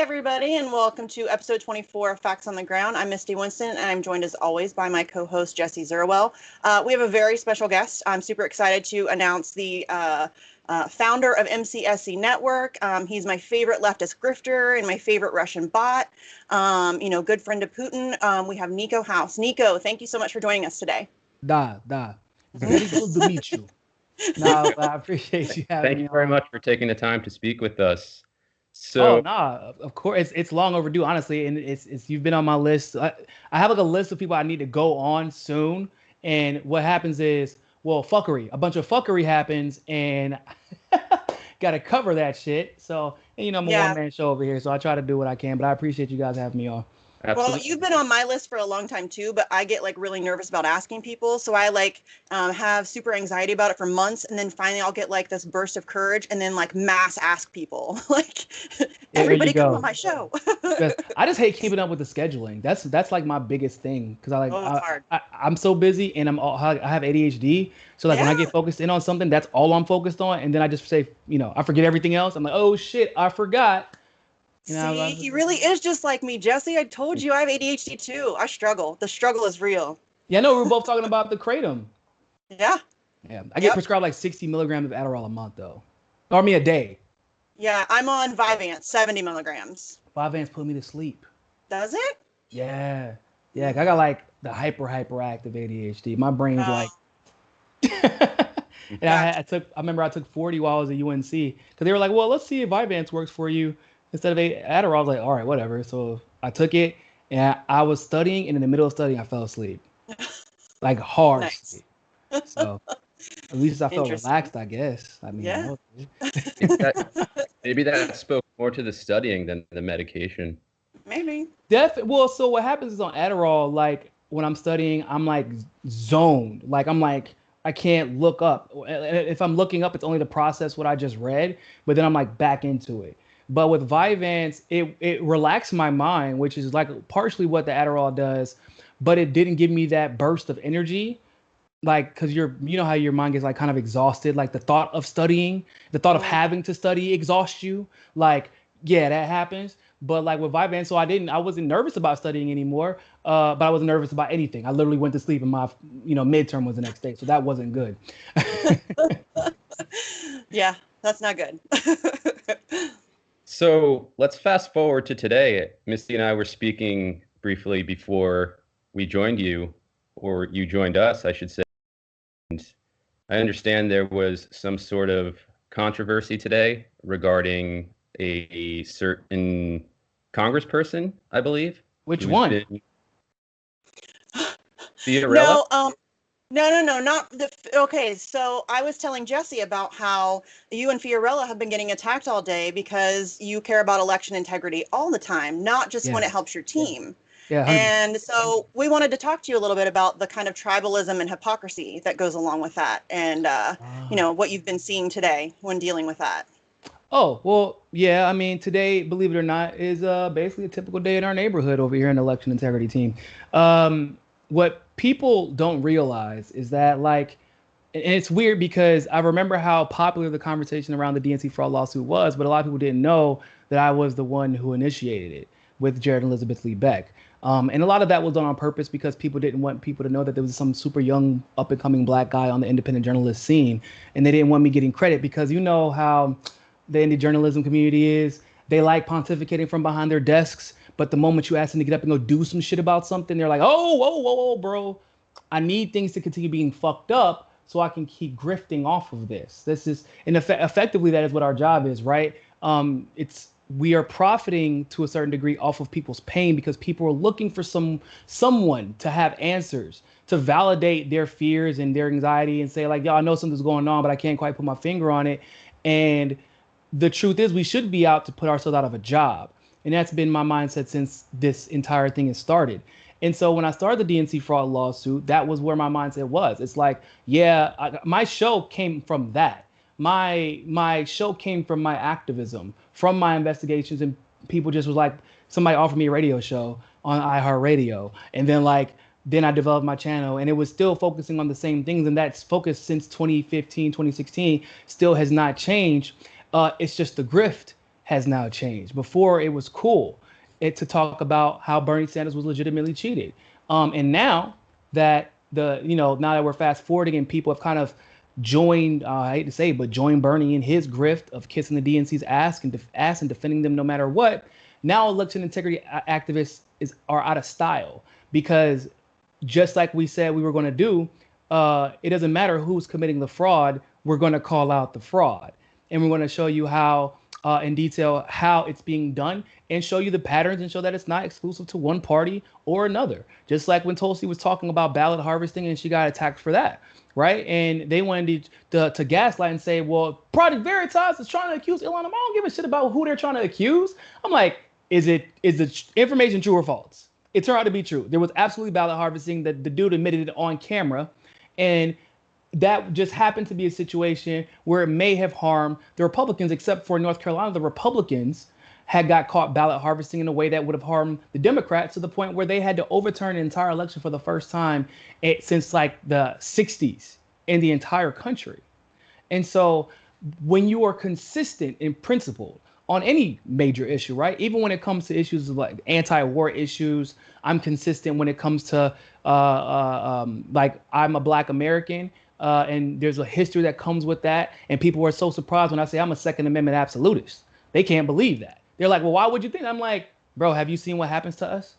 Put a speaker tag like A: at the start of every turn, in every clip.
A: everybody, and welcome to episode 24 of Facts on the Ground. I'm Misty Winston, and I'm joined as always by my co-host, Jesse Zerwell. We have a very special guest. I'm super excited to announce the founder of MCSC Network. He's my favorite leftist grifter and my favorite Russian bot, good friend of Putin. We have Niko House. Niko, thank you so much for joining us today.
B: Da. Very good to meet you. No, I appreciate you having me.
C: Thank you very much for taking the time to speak with us.
B: Of course, it's long overdue, honestly, and it's you've been on my list. I have like a list of people I need to go on soon, and what happens is, a bunch of fuckery happens, and got to cover that shit. So, I'm a one-man show over here, so I try to do what I can, but I appreciate you guys having me on.
C: Absolutely.
A: Well, you've been on my list for a long time too, but I get really nervous about asking people. So I have super anxiety about it for months. And then finally I'll get this burst of courage and then mass ask people everybody come on my show.
B: I just hate keeping up with the scheduling. That's my biggest thing. Cause I'm so busy and I have ADHD. So when I get focused in on something, that's all I'm focused on. And then I just say, I forget everything else. I'm like, oh shit, I forgot.
A: See, he really is just like me, Jesse. I told you I have ADHD too. I struggle. The struggle is real.
B: Yeah, I know. We're both talking about the kratom.
A: Yeah.
B: Yeah. I get prescribed 60 milligrams of Adderall a month, though. Or a day.
A: Yeah, I'm on Vyvanse, 70 milligrams.
B: Vyvanse put me to sleep.
A: Does it?
B: Yeah. Yeah, I got the hyperactive ADHD. My brain's and I remember I took 40 while I was at UNC. Because they were like, well, let's see if Vyvanse works for you. Instead of Adderall, I was like, all right, whatever. So I took it, and I was studying, and in the middle of studying, I fell asleep. Hard
A: nice.
B: sleep. So at least I felt relaxed, I guess. I mean,
A: yeah.
C: Maybe that spoke more to the studying than the medication.
A: Maybe.
B: Well, so what happens is on Adderall, when I'm studying, I'm zoned. I can't look up. If I'm looking up, it's only to process what I just read, but then I'm back into it. But with Vyvanse, it relaxed my mind, which is partially what the Adderall does, but it didn't give me that burst of energy. Because how your mind gets kind of exhausted, the thought of studying, the thought of having to study exhausts you. That happens. But with Vyvanse, so I wasn't nervous about studying anymore, but I wasn't nervous about anything. I literally went to sleep and my, midterm was the next day. So that wasn't good.
A: Yeah, that's not good.
C: So let's fast forward to today. Misty and I were speaking briefly before we joined you, or you joined us, I should say. And I understand there was some sort of controversy today regarding a certain congressperson, I believe.
B: Which one?
C: Fiorella?
A: No, not the. Okay, so I was telling Jesse about how you and Fiorella have been getting attacked all day because you care about election integrity all the time, not just when it helps your team.
B: Yeah.
A: And so we wanted to talk to you a little bit about the kind of tribalism and hypocrisy that goes along with that, and what you've been seeing today when dealing with that.
B: Oh, well, yeah. I mean, today, believe it or not, is basically a typical day in our neighborhood over here in the election integrity team. What people don't realize is that, and it's weird because I remember how popular the conversation around the DNC fraud lawsuit was, but a lot of people didn't know that I was the one who initiated it with Jared and Elizabeth Lee Beck. And a lot of that was done on purpose because people didn't want people to know that there was some super young up-and-coming black guy on the independent journalist scene. And they didn't want me getting credit because you know how the indie journalism community is. They like pontificating from behind their desks. But the moment you ask them to get up and go do some shit about something, they're like, whoa, bro. I need things to continue being fucked up so I can keep grifting off of this. This is, and effectively, that is what our job is, right? We are profiting to a certain degree off of people's pain because people are looking for someone to have answers, to validate their fears and their anxiety and say yo, I know something's going on, but I can't quite put my finger on it. And the truth is we should be out to put ourselves out of a job. And that's been my mindset since this entire thing has started. And so when I started the DNC fraud lawsuit, that was where my mindset was. It's my show came from that. My show came from my activism, from my investigations, and people just was somebody offered me a radio show on iHeartRadio. And then I developed my channel, and it was still focusing on the same things. And that's focused since 2015, 2016, still has not changed. It's just the grift has now changed. Before it was cool to talk about how Bernie Sanders was legitimately cheated. And now that now that we're fast forwarding and people have kind of joined, I hate to say, but joined Bernie in his grift of kissing the DNC's ass and defending them no matter what. Now election integrity activists are out of style because just like we said we were going to do, it doesn't matter who's committing the fraud. We're going to call out the fraud, and we're going to show you how in detail how it's being done and show you the patterns and show that it's not exclusive to one party or another. Just like when Tulsi was talking about ballot harvesting and she got attacked for that, right? And they wanted to gaslight and say, well, Project Veritas is trying to accuse Elon. I don't give a shit about who they're trying to accuse. I'm like, is the information true or false? It turned out to be true. There was absolutely ballot harvesting. That the dude admitted it on camera, and that just happened to be a situation where it may have harmed the Republicans, except for North Carolina. The Republicans had got caught ballot harvesting in a way that would have harmed the Democrats to the point where they had to overturn an entire election for the first time since like the 60s in the entire country. And so when you are consistent in principle on any major issue, right? Even when it comes to issues like anti-war issues, I'm consistent when it comes to like I'm a Black American. And there's a history that comes with that. And people are so surprised when I say I'm a Second Amendment absolutist. They can't believe that. They're like, well, why would you think? I'm like, bro, have you seen what happens to us?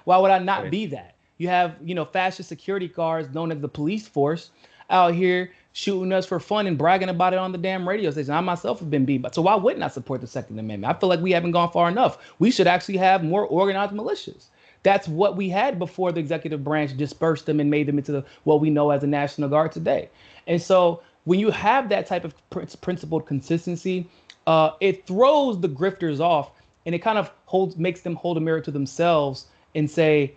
B: Why would I not be that? You have, fascist security guards known as the police force out here shooting us for fun and bragging about it on the damn radio station. I myself have been beat. So why wouldn't I support the Second Amendment? I feel like we haven't gone far enough. We should actually have more organized militias. That's what we had before the executive branch dispersed them and made them into what we know as the National Guard today. And so when you have that type of principled consistency, it throws the grifters off, and it kind of makes them hold a mirror to themselves and say,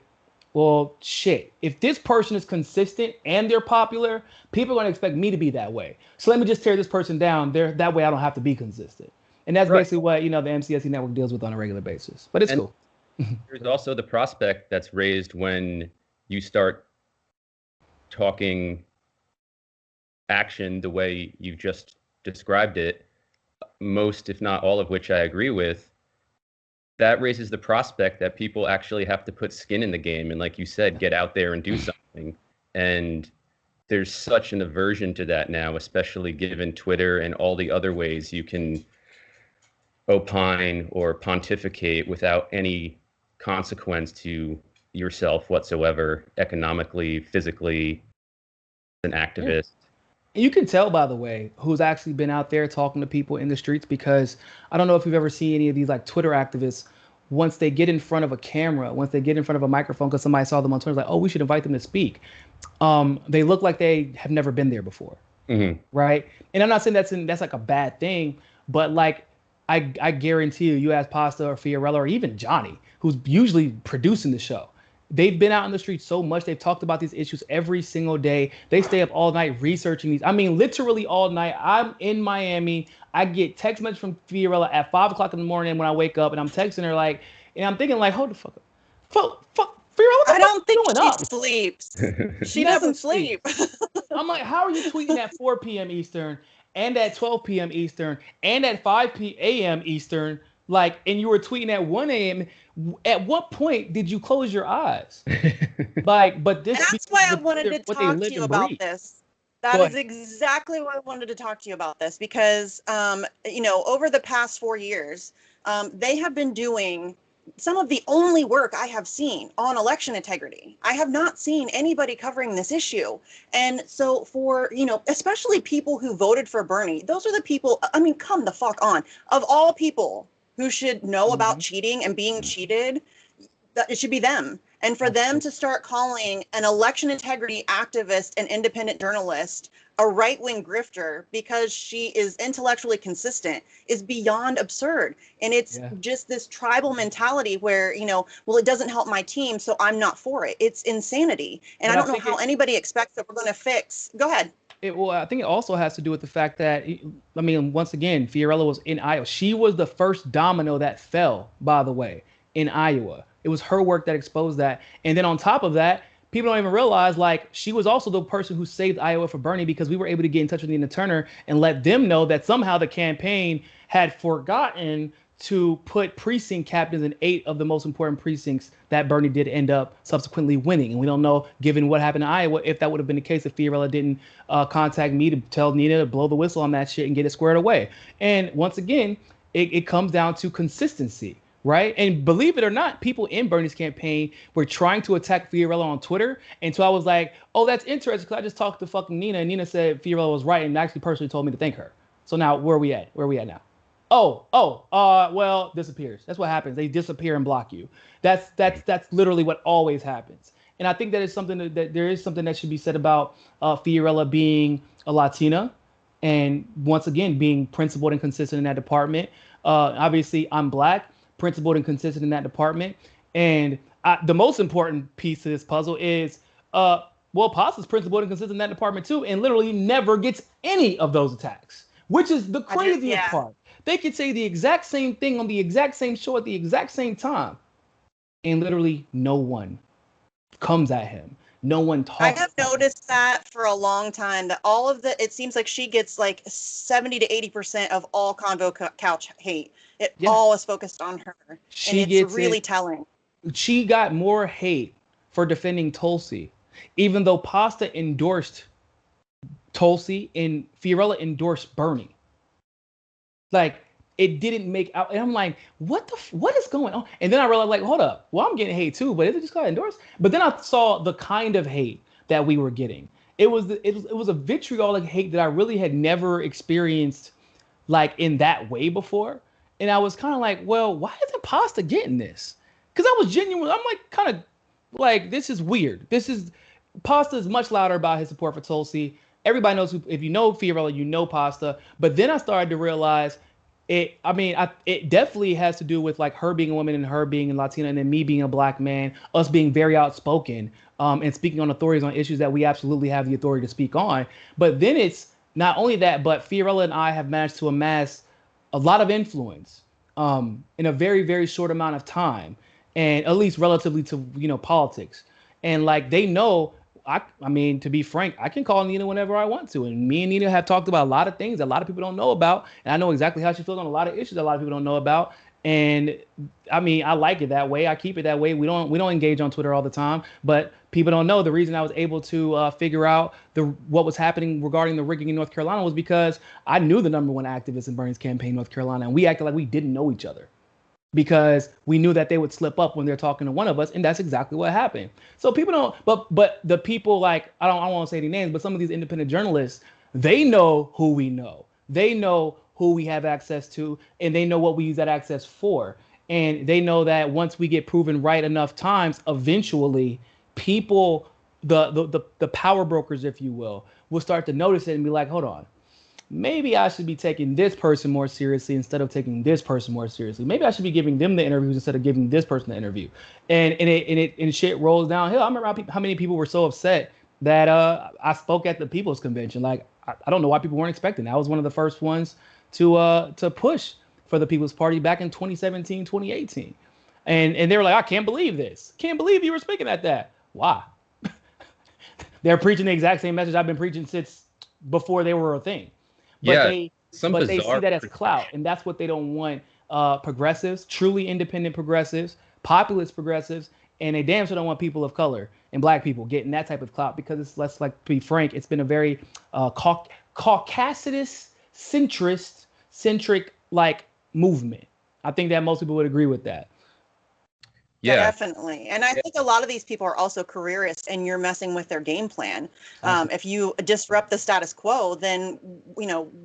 B: well, shit, if this person is consistent and they're popular, people are going to expect me to be that way. So let me just tear this person down. That way I don't have to be consistent. And that's basically what, the MCSE network deals with on a regular basis. But it's cool.
C: There's also the prospect that's raised when you start talking action the way you've just described it, most, if not all of which I agree with. That raises the prospect that people actually have to put skin in the game and, like you said, get out there and do something. And there's such an aversion to that now, especially given Twitter and all the other ways you can opine or pontificate without any consequence to yourself whatsoever, economically, physically, as an activist.
B: And you can tell, by the way, who's actually been out there talking to people in the streets, because I don't know if you've ever seen any of these like Twitter activists. Once they get in front of a camera, once they get in front of a microphone, because somebody saw them on Twitter, like, oh, we should invite them to speak. They look like they have never been there before, right? And I'm not saying that's like a bad thing, but like I guarantee you ask Pasta or Fiorella or even Johnny, who's usually producing the show. They've been out in the streets so much. They've talked about these issues every single day. They stay up all night researching these. I mean, literally all night. I'm in Miami. I get text message from Fiorella at 5 o'clock in the morning when I wake up, and I'm texting her like, and I'm thinking like, hold the fuck up. Fuck, Fiorella,
A: I don't think she sleeps. She doesn't sleep.
B: I'm like, how are you tweeting at 4 p.m. Eastern and at 12 p.m. Eastern and at 5 a.m. Eastern? Like, and you were tweeting at 1 a.m. At what point did you close your eyes? Like, but this.
A: That's why I wanted to talk to you about this. That is exactly why I wanted to talk to you about this, because, over the past 4 years, they have been doing some of the only work I have seen on election integrity. I have not seen anybody covering this issue. And so for, especially people who voted for Bernie, those are the people, I mean, come the fuck on. Of all people who should know about cheating and being cheated, that it should be them. And for them to start calling an election integrity activist and independent journalist a right-wing grifter because she is intellectually consistent is beyond absurd. And it's just this tribal mentality where, well, it doesn't help my team, so I'm not for it. It's insanity. And I don't know how anybody expects that we're going to fix. Go ahead.
B: Well, I think it also has to do with the fact that, I mean, once again, Fiorella was in Iowa. She was the first domino that fell, by the way, in Iowa. It was her work that exposed that. And then on top of that, people don't even realize, like, she was also the person who saved Iowa for Bernie, because we were able to get in touch with Nina Turner and let them know that somehow the campaign had forgotten to put precinct captains in 8 of the most important precincts that Bernie did end up subsequently winning. And we don't know, given what happened in Iowa, if that would have been the case if Fiorella didn't contact me to tell Nina to blow the whistle on that shit and get it squared away. And once again, it comes down to consistency. Right. And believe it or not, people in Bernie's campaign were trying to attack Fiorella on Twitter. And so I was like, oh, that's interesting, because I just talked to fucking Nina, and Nina said Fiorella was right and actually personally told me to thank her. So now where are we at? Where are we at now? Well, disappears. That's what happens. They disappear and block you. That's literally what always happens. And I think that is something that there is something that should be said about Fiorella being a Latina, and once again being principled and consistent in that department. Obviously, I'm Black, principled and consistent in that department. And the most important piece of this puzzle is, Pasta's principled and consistent in that department too, and literally never gets any of those attacks, which is the craziest part. They could say the exact same thing on the exact same show at the exact same time, and literally no one comes at him. No one talks.
A: I have noticed that for a long time, that it seems like she gets like 70 to 80% of all Convo Couch hate. It all is focused on her. And it's really telling.
B: She got more hate for defending Tulsi, even though Pasta endorsed Tulsi and Fiorella endorsed Bernie. Like, it didn't make out. And I'm like, what is going on? And then I realized, like, hold up. Well, I'm getting hate too, but is it just got endorsed? But then I saw the kind of hate that we were getting. It was a vitriolic hate that I really had never experienced, like, in that way before. And I was kind of like, well, why isn't Pasta getting this? Because I was genuine. I'm like, kind of like, this is weird. Pasta is much louder about his support for Tulsi. Everybody knows if you know Fiorella, you know Pasta. But then I started to realize it definitely has to do with, like, her being a woman and her being a Latina, and then me being a Black man, us being very outspoken and speaking on authorities on issues that we absolutely have the authority to speak on. But then it's not only that, but Fiorella and I have managed to amass a lot of influence in a very, very short amount of time, and at least relatively to, politics. And, like, they know, I mean, to be frank, I can call Nina whenever I want to. And me and Nina have talked about a lot of things that a lot of people don't know about. And I know exactly how she feels on a lot of issues that a lot of people don't know about. And I mean, I like it that way. I keep it that way. We don't engage on Twitter all the time, but people don't know the reason I was able to figure out what was happening regarding the rigging in North Carolina was because I knew the number one activist in Bernie's campaign in North Carolina, and we acted like we didn't know each other, because we knew that they would slip up when they're talking to one of us, and that's exactly what happened. So people don't, but the people, like, I don't want to say any names, but some of these independent journalists, they know who we know. They know who we have access to, and they know what we use that access for. And they know that once we get proven right enough times, eventually people, the power brokers, if you will start to notice it and be like, hold on, maybe I should be taking this person more seriously instead of taking this person more seriously. Maybe I should be giving them the interviews instead of giving this person the interview. And shit rolls downhill. I remember how many people were so upset that I spoke at the People's Convention. Like, I don't know why people weren't expecting that. I was one of the first ones to push for the People's Party back in 2017, 2018. And they were like, I can't believe this. Can't believe you were speaking at that. Why? They're preaching the exact same message I've been preaching since before they were a thing. But they see that as clout, and that's what they don't want. Progressives, truly independent progressives, populist progressives, and they damn sure don't want people of color and Black people getting that type of clout, because it's less, like, to be frank, it's been a very Caucasus centric, like, movement. I think that most people would agree with that.
C: Yeah,
A: definitely. And I think a lot of these people are also careerists, and you're messing with their game plan. If you disrupt the status quo, then,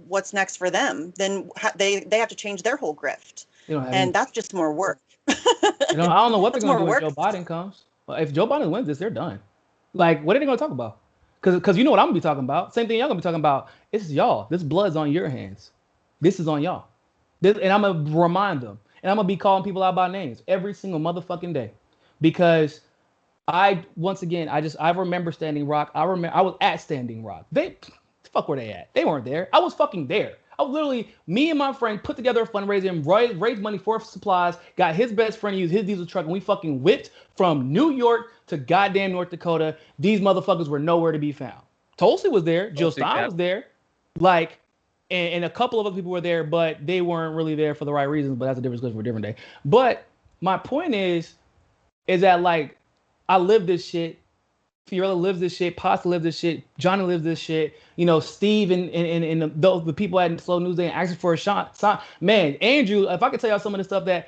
A: what's next for them? Then they have to change their whole grift. And that's just more work.
B: I don't know what they're going to do when Joe Biden comes. If Joe Biden wins this, they're done. Like, what are they going to talk about? Because you know what I'm going to be talking about. Same thing y'all going to be talking about. It's y'all. This blood's on your hands. This is on y'all. And I'm going to remind them. And I'm going to be calling people out by names every single motherfucking day. Because I remember Standing Rock. I was at Standing Rock. Fuck where they at. They weren't there. I was fucking there. Me and my friend put together a fundraiser and raised money for supplies, got his best friend to use his diesel truck, and we fucking whipped from New York to goddamn North Dakota. These motherfuckers were nowhere to be found. Tulsi was there. Jill Stein was there. Like, and a couple of other people were there, but they weren't really there for the right reasons, but that's a different discussion for a different day. But my point is that, like, I live this shit. Fiorella lives this shit. Pasta lives this shit. Johnny lives this shit. You know, Steve and the people at Slow News Day asking for a shot. Man, Andrew, if I could tell y'all some of the stuff that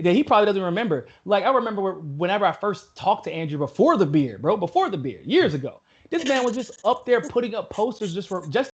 B: he probably doesn't remember. Like, I remember whenever I first talked to Andrew before the beard, years ago. This man was just up there putting up posters just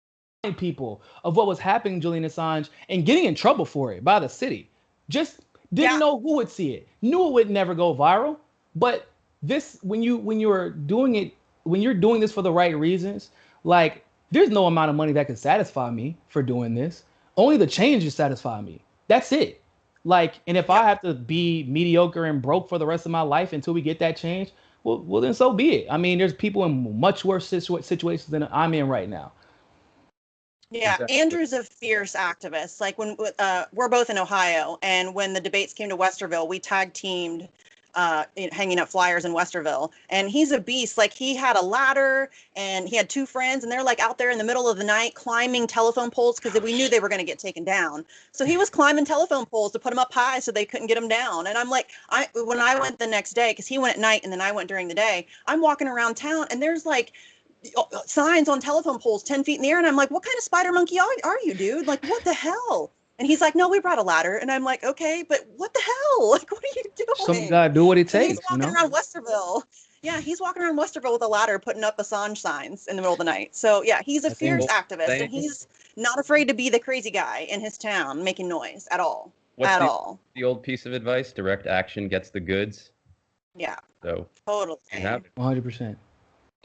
B: people of what was happening to Julian Assange and getting in trouble for it by the city. Just didn't know who would see it. Knew it would never go viral, but this when you're doing this for the right reasons, like, there's no amount of money that can satisfy me for doing this. Only the changes satisfy me. That's it. Like, and if I have to be mediocre and broke for the rest of my life until we get that change, well then so be it. I mean, there's people in much worse situations than I'm in right now.
A: Yeah, exactly. Andrew's a fierce activist. Like, when we're both in Ohio, and when the debates came to Westerville, we tag teamed hanging up flyers in Westerville, and he's a beast. Like, he had a ladder, and he had two friends, and they're like out there in the middle of the night climbing telephone poles because we knew they were going to get taken down. So he was climbing telephone poles to put them up high so they couldn't get them down. And I'm like, when I went the next day, because he went at night and then I went during the day, I'm walking around town and there's like signs on telephone poles 10 feet in the air, and I'm like, what kind of spider monkey are you, dude? Like, what the hell? And he's like, no, we brought a ladder. And I'm like, okay, but what the hell? Like, what are you doing?
B: Some gotta do what it takes.
A: He's walking around Westerville. Yeah, he's walking around Westerville with a ladder, putting up Assange signs in the middle of the night. So yeah, he's a fierce activist, and he's not afraid to be the crazy guy in his town making noise at all. The
C: old piece of advice: direct action gets the goods.
A: Yeah.
C: So
A: totally.
B: 100%.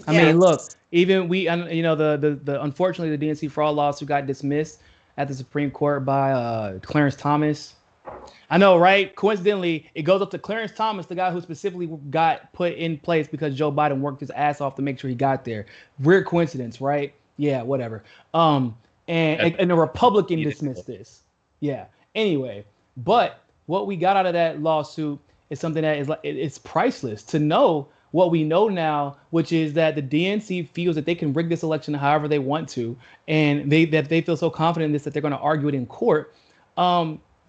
B: I mean, look, even the unfortunately the DNC fraud lawsuit got dismissed at the Supreme Court by Clarence Thomas. I know, right? Coincidentally, it goes up to Clarence Thomas, the guy who specifically got put in place because Joe Biden worked his ass off to make sure he got there. Weird coincidence, right? Yeah, whatever. And the Republican dismissed this. Yeah. Anyway, but what we got out of that lawsuit is something that is like, it's priceless to know what we know now, which is that the DNC feels that they can rig this election however they want to, and they feel so confident in this that they're going to argue it in court.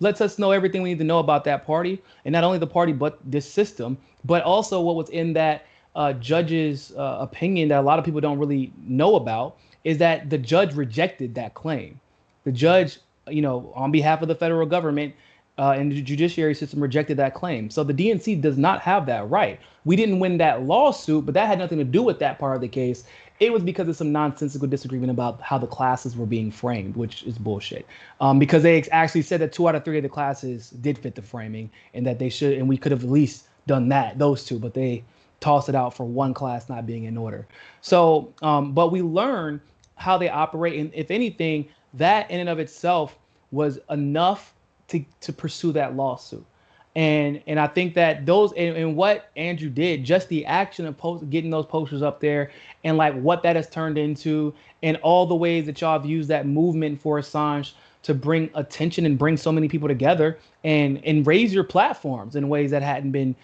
B: Lets us know everything we need to know about that party, and not only the party, but this system, but also what was in that judge's opinion that a lot of people don't really know about, is that the judge rejected that claim. The judge, on behalf of the federal government, and the judiciary system rejected that claim. So the DNC does not have that right. We didn't win that lawsuit, but that had nothing to do with that part of the case. It was because of some nonsensical disagreement about how the classes were being framed, which is bullshit. Because they actually said that 2 out of 3 of the classes did fit the framing, and that they should, and we could have at least done those 2, but they tossed it out for one class not being in order. So, but we learn how they operate, and if anything, that in and of itself was enough to pursue that lawsuit. And I think that those and what Andrew did, just the action of getting those posters up there, and like what that has turned into, and all the ways that y'all have used that movement for Assange to bring attention and bring so many people together and raise your platforms in ways that hadn't been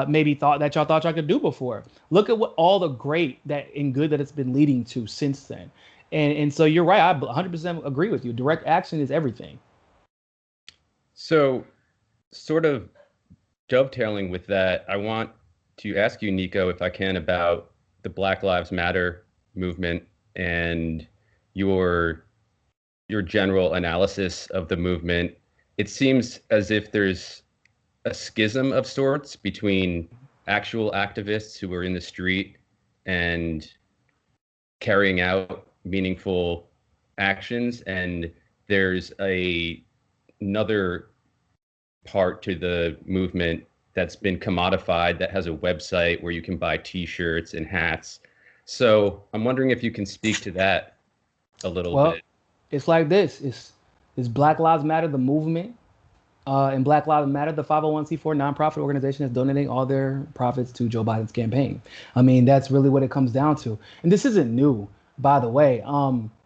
B: maybe thought y'all could do before. Look at what all the great and good that it's been leading to since then. And so you're right. I 100% agree with you. Direct action is everything.
C: So, sort of dovetailing with that, I want to ask you, Niko, if I can, about the Black Lives Matter movement and your general analysis of the movement. It seems as if there's a schism of sorts between actual activists who are in the street and carrying out meaningful actions, and there's another part to the movement that's been commodified, that has a website where you can buy T-shirts and hats. So I'm wondering if you can speak to that a little bit.
B: It's like this. It's Black Lives Matter, the movement, and Black Lives Matter, the 501c4 nonprofit organization that's donating all their profits to Joe Biden's campaign. I mean, that's really what it comes down to. And this isn't new, by the way.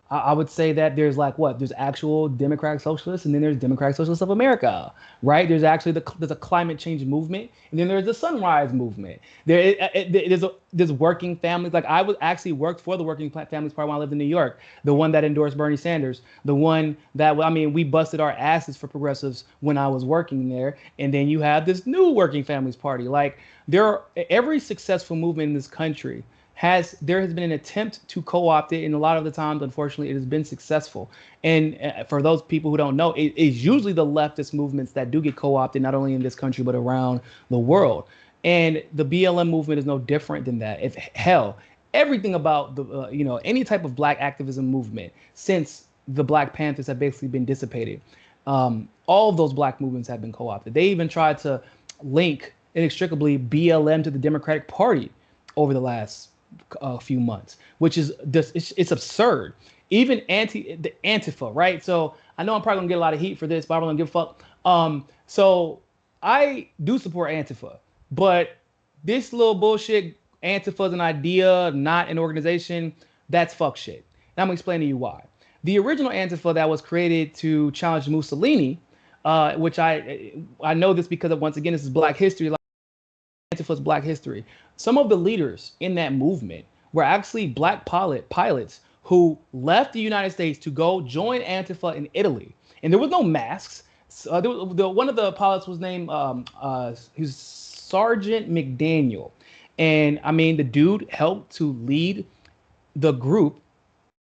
B: I would say that there's like what? There's actual democratic socialists, and then there's Democratic Socialists of America, right? There's actually there's a climate change movement, and then there's the Sunrise Movement. There's working families. Like I was actually worked for the Working Families Party when I lived in New York, the one that endorsed Bernie Sanders, the one that I mean we busted our asses for progressives when I was working there, and then you have this new Working Families Party. Like every successful movement in this country there has been an attempt to co-opt it, and a lot of the times, unfortunately, it has been successful. And for those people who don't know, it is usually the leftist movements that do get co-opted, not only in this country but around the world. And the BLM movement is no different than that. If hell, everything about the any type of Black activism movement since the Black Panthers have basically been dissipated. All of those Black movements have been co-opted. They even tried to link inextricably BLM to the Democratic Party over the last few months, which is it's absurd. Even the Antifa, right? So I know I'm probably gonna get a lot of heat for this, but I don't give a fuck. So I do support Antifa, but this little bullshit, Antifa is an idea, not an organization. That's fuck shit. Now I'm gonna explain to you why. The original Antifa that was created to challenge Mussolini, which I know this because of, once again, this is Black history. Antifa's Black history. Some of the leaders in that movement were actually Black pilots who left the United States to go join Antifa in Italy. And there was no masks. One of the pilots was named he's Sergeant McDaniel. And I mean, the dude helped to lead the group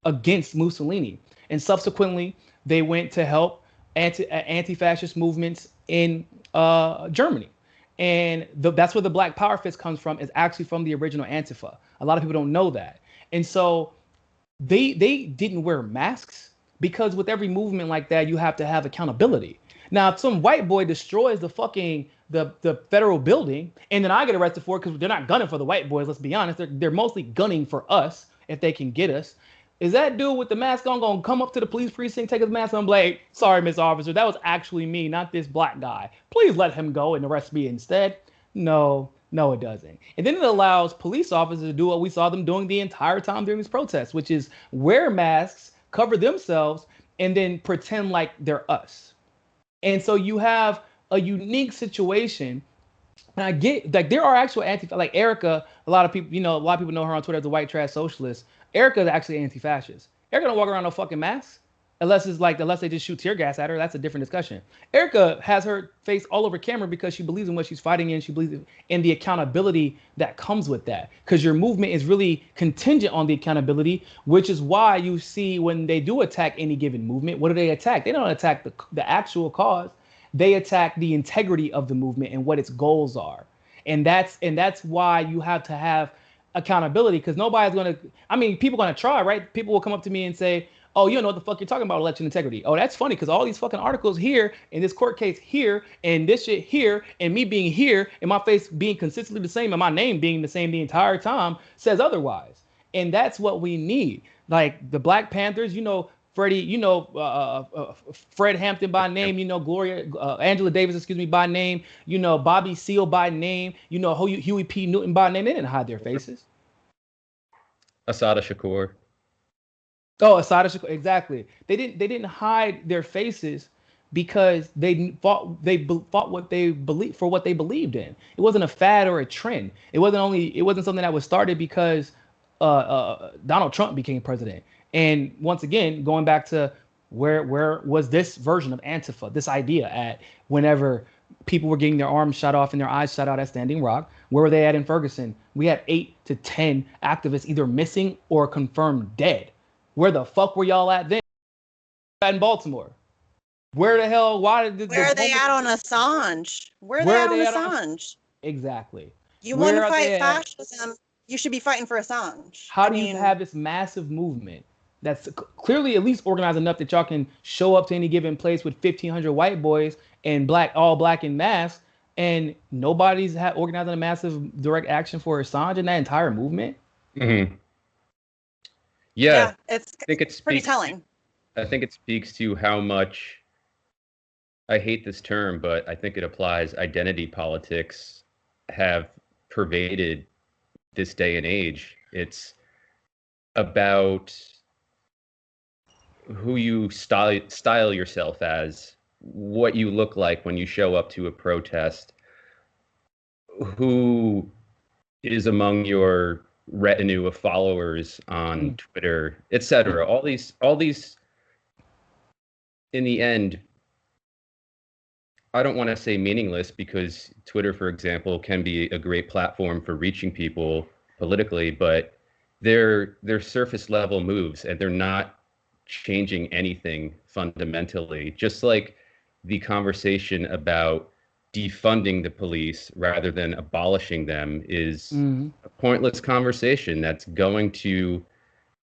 B: against Mussolini. And subsequently, they went to help anti-fascist movements in Germany. And that's where the Black Power fist comes from, is actually from the original Antifa. A lot of people don't know that. And so they didn't wear masks because with every movement like that, you have to have accountability. Now, if some white boy destroys the federal building, and then I get arrested for it because they're not gunning for the white boys, let's be honest. They're mostly gunning for us if they can get us. Is that dude with the mask on going to come up to the police precinct, take his mask on, and be like, sorry, Miss Officer, that was actually me, not this black guy. Please let him go and arrest me instead? No, it doesn't. And then it allows police officers to do what we saw them doing the entire time during this protest, which is wear masks, cover themselves, and then pretend like they're us. And so you have a unique situation. And I get, like, there are actual like Erica, a lot of people know her on Twitter as a white trash socialist. Erica is actually anti-fascist. Erica don't walk around no fucking mask. Unless they just shoot tear gas at her. That's a different discussion. Erica has her face all over camera because she believes in what she's fighting in. She believes in the accountability that comes with that. Because your movement is really contingent on the accountability, which is why you see when they do attack any given movement, what do they attack? They don't attack the actual cause. They attack the integrity of the movement and what its goals are. And that's why you have to have accountability, because nobody's going to, I mean, people are going to try, right? People will come up to me and say, oh, you don't know what the fuck you're talking about, election integrity. Oh, that's funny because all these fucking articles here in this court case here and this shit here and me being here and my face being consistently the same and my name being the same the entire time says otherwise. And that's what we need. Like the Black Panthers, Freddie, Fred Hampton by name, Gloria, Angela Davis, by name, Bobby Seale by name, Huey P. Newton by name. They didn't hide their faces.
C: Assata Shakur.
B: Oh, Assata Shakur, exactly. They didn't hide their faces because they fought what they believed for, what they believed in. It wasn't a fad or a trend. It wasn't something that was started because Donald Trump became president. And once again, going back to where was this version of Antifa, this idea at whenever people were getting their arms shot off and their eyes shot out at Standing Rock? Where were they at in Ferguson? We had 8 to 10 activists either missing or confirmed dead. Where the fuck were y'all at then? In Baltimore. Where the hell? Why did
A: where are they at on Assange? Where are they at on Assange?
B: Exactly.
A: You want to fight fascism? You should be fighting for Assange.
B: How do you have this massive movement that's clearly at least organized enough that y'all can show up to any given place with 1,500 white boys and all black in masks, and nobody's organizing a massive direct action for Assange in that entire movement?
C: Mm-hmm. Yeah,
A: it's pretty telling.
C: I think it speaks to how much, I hate this term, but I think it applies, identity politics have pervaded this day and age. It's about who you style yourself as, what you look like when you show up to a protest, who is among your retinue of followers on Twitter, etc. All these in the end, I don't want to say meaningless, because Twitter, for example, can be a great platform for reaching people politically, but they're surface level moves and they're not changing anything fundamentally. Just like the conversation about defunding the police rather than abolishing them is a pointless conversation that's going to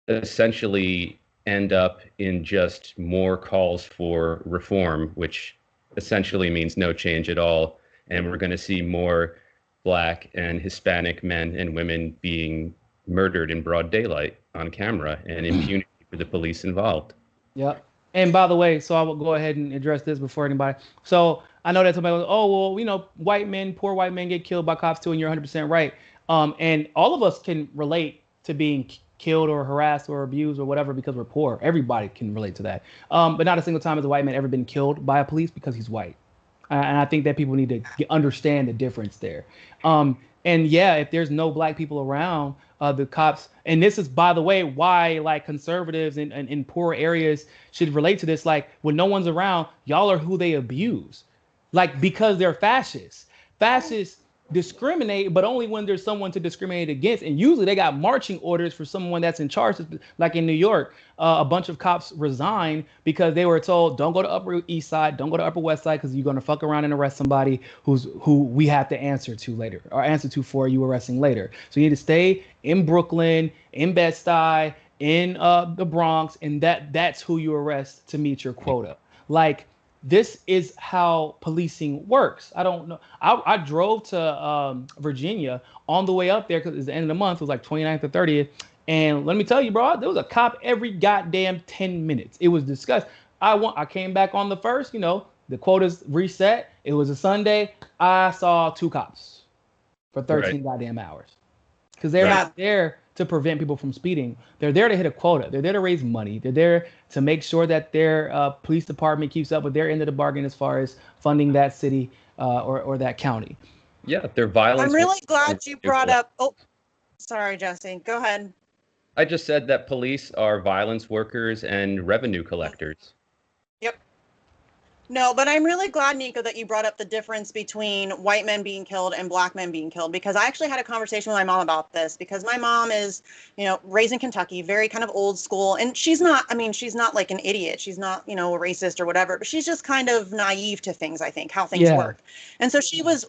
C: essentially end up in just more calls for reform, which essentially means no change at all. And we're going to see more Black and Hispanic men and women being murdered in broad daylight on camera, and impunity for the police involved.
B: Yep. And by the way, so I will go ahead and address this before anybody. So I know that somebody goes, oh, well, you know, poor white men get killed by cops too, and you're 100% right. And all of us can relate to being killed or harassed or abused or whatever because we're poor. Everybody can relate to that. But not a single time has a white man ever been killed by a police because he's white. And I think that people need to understand the difference there. And yeah, if there's no Black people around, the cops, and this is, by the way, why like conservatives in poor areas should relate to this. Like when no one's around, y'all are who they abuse. Like because they're fascists. Fascists discriminate, but only when there's someone to discriminate against. And usually they got marching orders for someone that's in charge. Like in New York, a bunch of cops resigned because they were told, don't go to Upper East Side, don't go to Upper West Side, because you're going to fuck around and arrest somebody who we have to answer to later, or answer to for you arresting later. So you need to stay in Brooklyn, in Bed-Stuy, in the Bronx, and that's who you arrest to meet your quota. Like, this is how policing works. I don't know. I drove to Virginia on the way up there because it's the end of the month. It was like 29th or 30th. And let me tell you, bro, there was a cop every goddamn 10 minutes. It was disgusting. I came back on the first, you know, the quotas reset. It was a Sunday. I saw 2 cops for 13 goddamn hours. Because they're not there to prevent people from speeding. They're there to hit a quota. They're there to raise money. They're there to make sure that their police department keeps up with their end of the bargain as far as funding that city or that county.
C: Yeah, they're violent.
A: I'm really glad you brought up. Oh, sorry, Jesse. Go ahead.
C: I just said that police are violence workers and revenue collectors.
A: Yep. No, but I'm really glad, Niko, that you brought up the difference between white men being killed and Black men being killed, because I actually had a conversation with my mom about this, because my mom is, you know, raised in Kentucky, very kind of old school. And she's not like an idiot. She's not, you know, a racist or whatever, but she's just kind of naive to things, I think, how things work. And so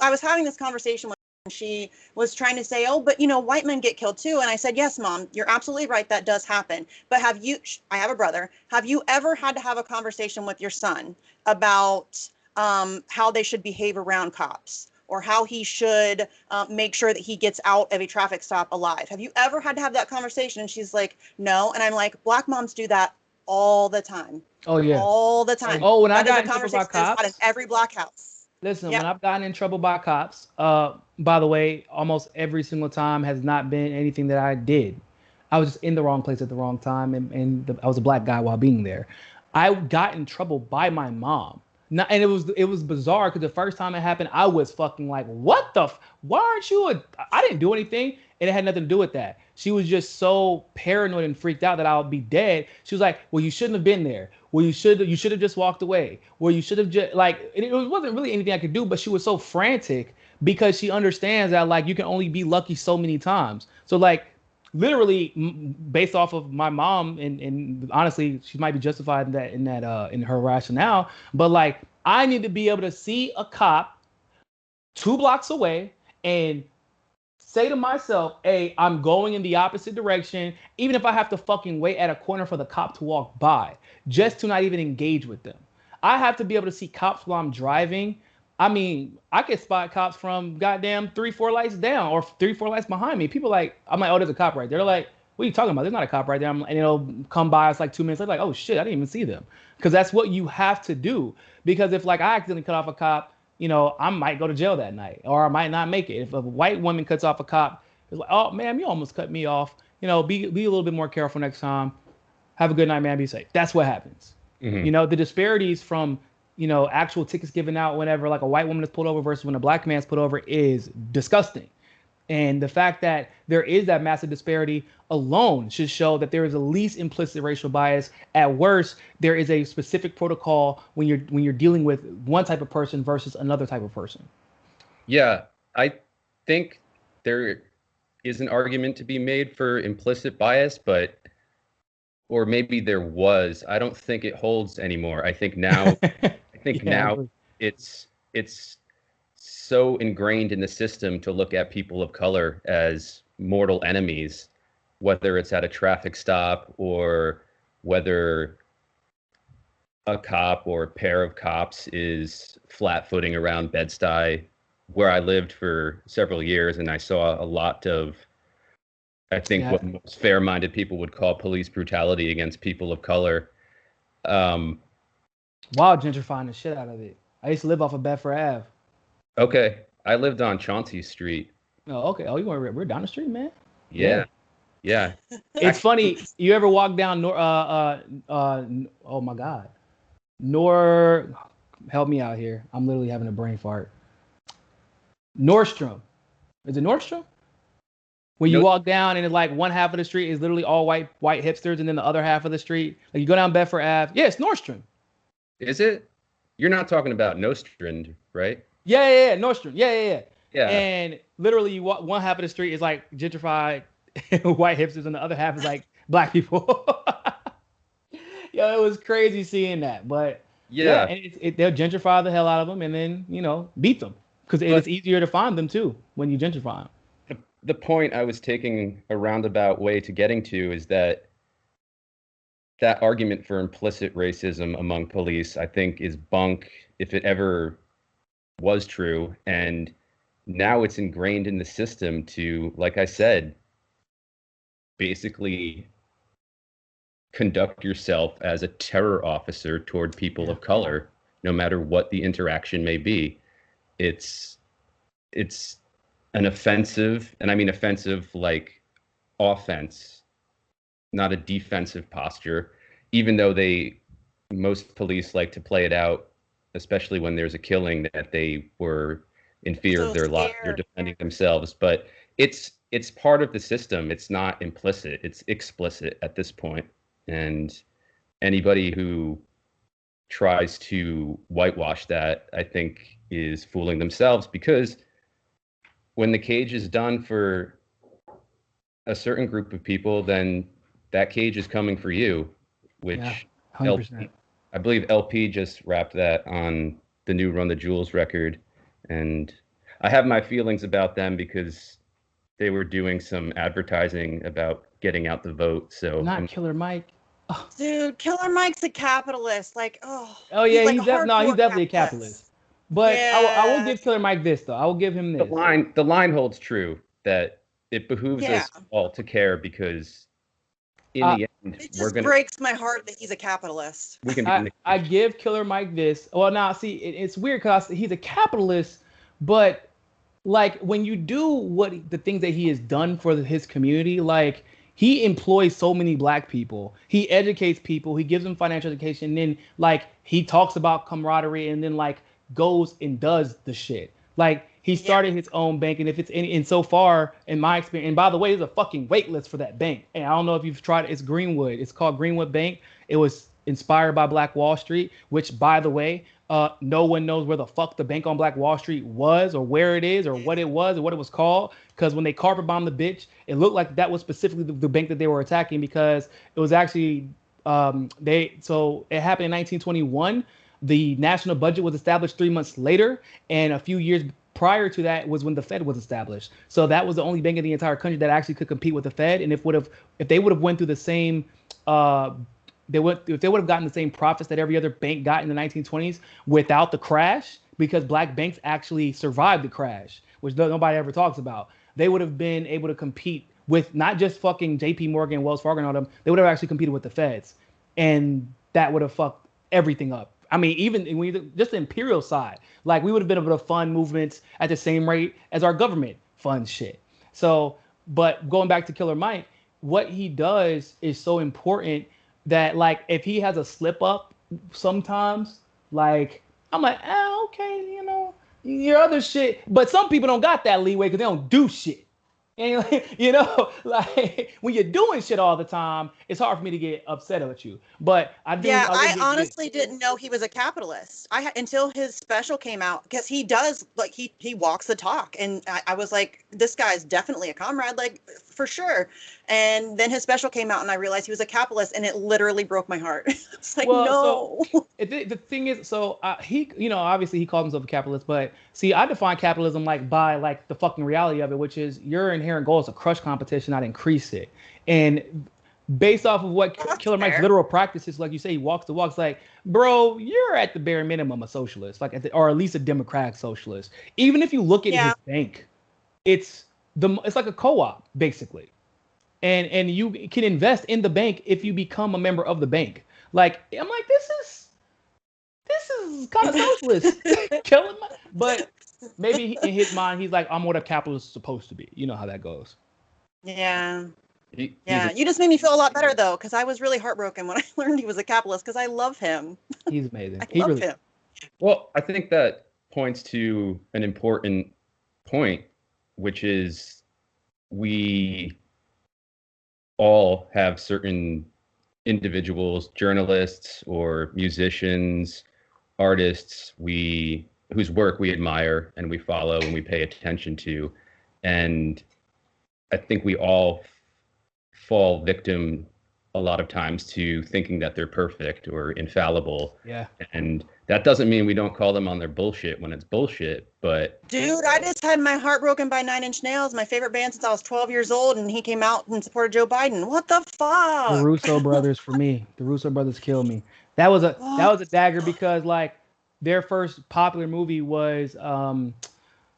A: I was having this conversation with her, and she was trying to say, oh, but, you know, white men get killed too. And I said, yes, Mom, you're absolutely right. That does happen. But I have a brother. Have you ever had to have a conversation with your son about how they should behave around cops, or how he should make sure that he gets out of a traffic stop alive? Have you ever had to have that conversation? And she's like, no. And I'm like, Black moms do that all the time.
B: Oh, yeah.
A: All the time.
B: Oh, when I got in trouble by cops.
A: In every Black house.
B: Listen, when I've gotten in trouble by cops, by the way, almost every single time has not been anything that I did. I was just in the wrong place at the wrong time, and I was a Black guy while being there. I got in trouble by my mom. And it was bizarre, because the first time it happened, I was fucking like, what the why aren't you I didn't do anything, and it had nothing to do with that. She was just so paranoid and freaked out that I would be dead. She was like, well, you shouldn't have been there. Well, you should have just walked away. Well, you should have just, like, it wasn't really anything I could do, but she was so frantic because she understands that, like, you can only be lucky so many times. So, like, literally, based off of my mom, and honestly, she might be justified in her rationale, but, like, I need to be able to see a cop 2 blocks away and say to myself, hey, I'm going in the opposite direction, even if I have to fucking wait at a corner for the cop to walk by, just to not even engage with them. I have to be able to see cops while I'm driving. I mean, I can spot cops from goddamn 3-4 lights down, or 3-4 lights behind me. People I'm like, oh, there's a cop right there. They're like, what are you talking about? There's not a cop right there. And it'll come by us like 2 minutes later, like, oh shit, I didn't even see them. Because that's what you have to do. Because if, like, I accidentally cut off a cop, you know, I might go to jail that night, or I might not make it. If a white woman cuts off a cop, it's like, oh, ma'am, you almost cut me off. You know, be a little bit more careful next time. Have a good night, man. Be safe. That's what happens.
C: Mhm.
B: You know, the disparities from, you know, actual tickets given out whenever like a white woman is pulled over versus when a black man's pulled over is disgusting. And the fact that there is that massive disparity alone should show that there is at least implicit racial bias. At worst, there is a specific protocol when you're dealing with one type of person versus another type of person.
C: Yeah, I think there is an argument to be made for implicit bias, but or maybe there was. I don't think it holds anymore. I think now
B: Yeah,
C: it's so ingrained in the system to look at people of color as mortal enemies, whether it's at a traffic stop or whether a cop or a pair of cops is flat-footing around Bed-Stuy, where I lived for several years, and I saw a lot of, I think,
B: yeah.
C: what most fair-minded people would call police brutality against people of color.
B: Wild gentrifying the shit out of it. I used to live off of Bedford Ave.
C: Okay, I lived on Chauncey Street.
B: Oh, okay. Oh, we're down the street, man.
C: Yeah. Yeah.
B: It's funny. You ever walk down oh my God. Help me out here. I'm literally having a brain fart. Nordstrom. Is it Nordstrom? When you walk down and it's like one half of the street is literally all white hipsters, and then the other half of the street, like you go down Bedford Ave. Yeah, it's Nordstrom.
C: Is it? You're not talking about Nostrand, right?
B: Yeah, Nordstrom. Yeah.
C: Yeah.
B: And literally, you walk one half of the street is like gentrified white hipsters, and the other half is like black people. Yo, it was crazy seeing that, but yeah, and they'll gentrify the hell out of them, and then beat them because it's easier to find them too when you gentrify them.
C: The point I was taking a roundabout way to getting to is that argument for implicit racism among police, I think, is bunk if it ever was true. And now it's ingrained in the system to, like I said, basically conduct yourself as a terror officer toward people of color, no matter what the interaction may be. It's an offensive, and I mean offensive like offense, not a defensive posture, even though most police like to play it out, especially when there's a killing, that they were in fear of their lives, they're defending themselves. But it's part of the system. It's not implicit, it's explicit at this point. And anybody who tries to whitewash that, I think, is fooling themselves, because when the cage is done for a certain group of people, then that cage is coming for you, which
B: 100%.
C: I believe LP just wrapped that on the new Run the Jewels record. And I have my feelings about them because they were doing some advertising about getting out the vote. So
B: Killer Mike.
A: Oh. Dude, Killer Mike's a capitalist.
B: Oh yeah, he's definitely a capitalist. But I will give Killer Mike this though. I will give him this.
C: The line holds true that it behooves us all to care, because in the end,
A: it breaks my heart that he's a capitalist.
B: I give Killer Mike this. Well, now see, it's weird because he's a capitalist, but like when you do the things that he has done for his community, like he employs so many black people, he educates people, he gives them financial education, and then like he talks about camaraderie, and then like goes and does the shit. Like he started his own bank, and if it's and so far in my experience, and by the way, there's a fucking wait list for that bank. And I don't know if you've tried it. It's Greenwood. It's called Greenwood Bank. It was inspired by Black Wall Street, which, by the way, no one knows where the fuck the bank on Black Wall Street was, or where it is, or what it was called. Because when they carpet bombed the bitch, it looked like that was specifically the bank that they were attacking, because it was actually so it happened in 1921. The national budget was established 3 months later, and a few years prior to that was when the Fed was established. So that was the only bank in the entire country that actually could compete with the Fed. And if they would have went through the same, if they would have gotten the same profits that every other bank got in the 1920s without the crash, because black banks actually survived the crash, which nobody ever talks about, they would have been able to compete with not just fucking JP Morgan, Wells Fargo, and all them. They would have actually competed with the Feds, and that would have fucked everything up. I mean, even just the imperial side, like we would have been able to fund movements at the same rate as our government funds shit. So, but going back to Killer Mike, what he does is so important that like if he has a slip up sometimes, like I'm like, okay, you know, your other shit. But some people don't got that leeway because they don't do shit. And you know, like when you're doing shit all the time, it's hard for me to get upset at you. But I do.
A: Yeah, I
B: get,
A: honestly didn't know he was a capitalist. Until his special came out, because he does like he walks the talk, and I was like, this guy's definitely a comrade, like for sure. And then his special came out, and I realized he was a capitalist, and it literally broke my heart. It's like,
B: well,
A: no.
B: so the thing is, so he, you know, obviously he calls himself a capitalist, but see, I define capitalism like by like the fucking reality of it, which is your inherent goal is to crush competition, not increase it. And based off of what
A: That's
B: Killer Mike's
A: fair.
B: literal practices, like you say, he walks the walks. Like, bro, you're at the bare minimum a socialist, like, or at least a democratic socialist. Even if you look at his bank, it's like a co-op basically, and you can invest in the bank if you become a member of the bank. Like, I'm like, this is kind of socialist, killing my. But maybe in his mind, he's like, I'm what a capitalist is supposed to be. You know how that goes.
A: Yeah.
C: Yeah,
A: You just made me feel a lot better though, because I was really heartbroken when I learned he was a capitalist. Because I love him.
B: He's amazing.
A: I love him.
C: well, I think that points to an important point, which is we all have certain individuals, journalists or musicians, artists, whose work we admire and we follow and we pay attention to. And I think we all fall victim a lot of times to thinking that they're perfect or infallible.
B: Yeah.
C: And that doesn't mean we don't call them on their bullshit when it's bullshit, but
A: Dude, I just had my heart broken by Nine Inch Nails, my favorite band since I was 12 years old, and he came out and supported Joe Biden. What the fuck?
B: The Russo brothers for me. The Russo brothers killed me. That was a dagger because like their first popular movie was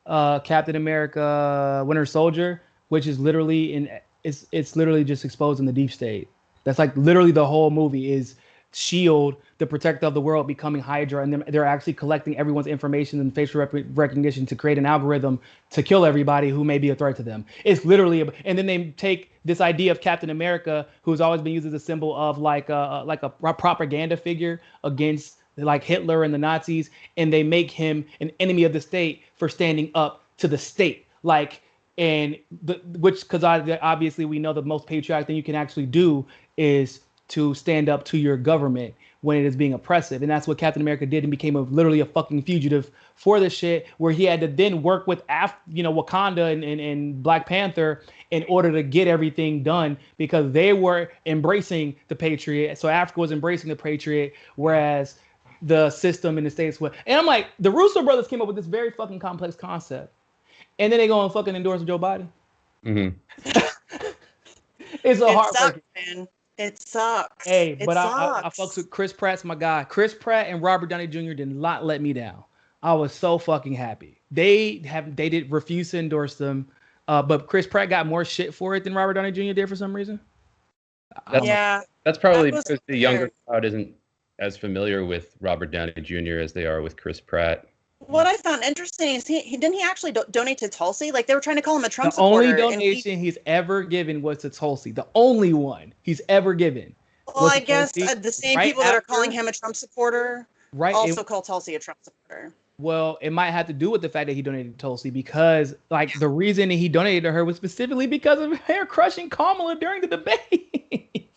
B: Captain America Winter Soldier, which is literally it's literally just exposing the deep state. That's like literally the whole movie is Shield, the protector of the world, becoming Hydra, and they're actually collecting everyone's information and facial recognition to create an algorithm to kill everybody who may be a threat to them. It's literally, and then they take this idea of Captain America, who's always been used as a symbol of like a propaganda figure against like Hitler and the Nazis, and they make him an enemy of the state for standing up to the state, like. And because obviously we know the most patriotic thing you can actually do is to stand up to your government when it is being oppressive. And that's what Captain America did and became literally a fucking fugitive for this shit, where he had to then work with Wakanda and Black Panther in order to get everything done because they were embracing the Patriot. So Africa was embracing the Patriot, whereas the system in the States was. And I'm like, the Russo brothers came up with this very fucking complex concept. And then they go and fucking endorse Joe Biden.
C: mm-hmm.
B: It's a heartbreaking.
A: Sucks, man. It sucks.
B: Hey,
A: it
B: but
A: sucks.
B: I fucks with Chris Pratt's my guy. Chris Pratt and Robert Downey Jr. did not let me down. I was so fucking happy. They did refuse to endorse them, but Chris Pratt got more shit for it than Robert Downey Jr. did for some reason.
C: That's probably
A: That was
C: because the younger crowd isn't as familiar with Robert Downey Jr. as they are with Chris Pratt.
A: What I found interesting is he didn't he actually donate to Tulsi? Like they were trying to call him a Trump supporter.
B: The only donation he's ever given was to Tulsi. The only one he's ever given.
A: Well, I guess the same people that are calling him a Trump supporter also call Tulsi a Trump supporter.
B: Well, it might have to do with the fact that he donated to Tulsi because, like, the reason he donated to her was specifically because of her crushing Kamala during the debate.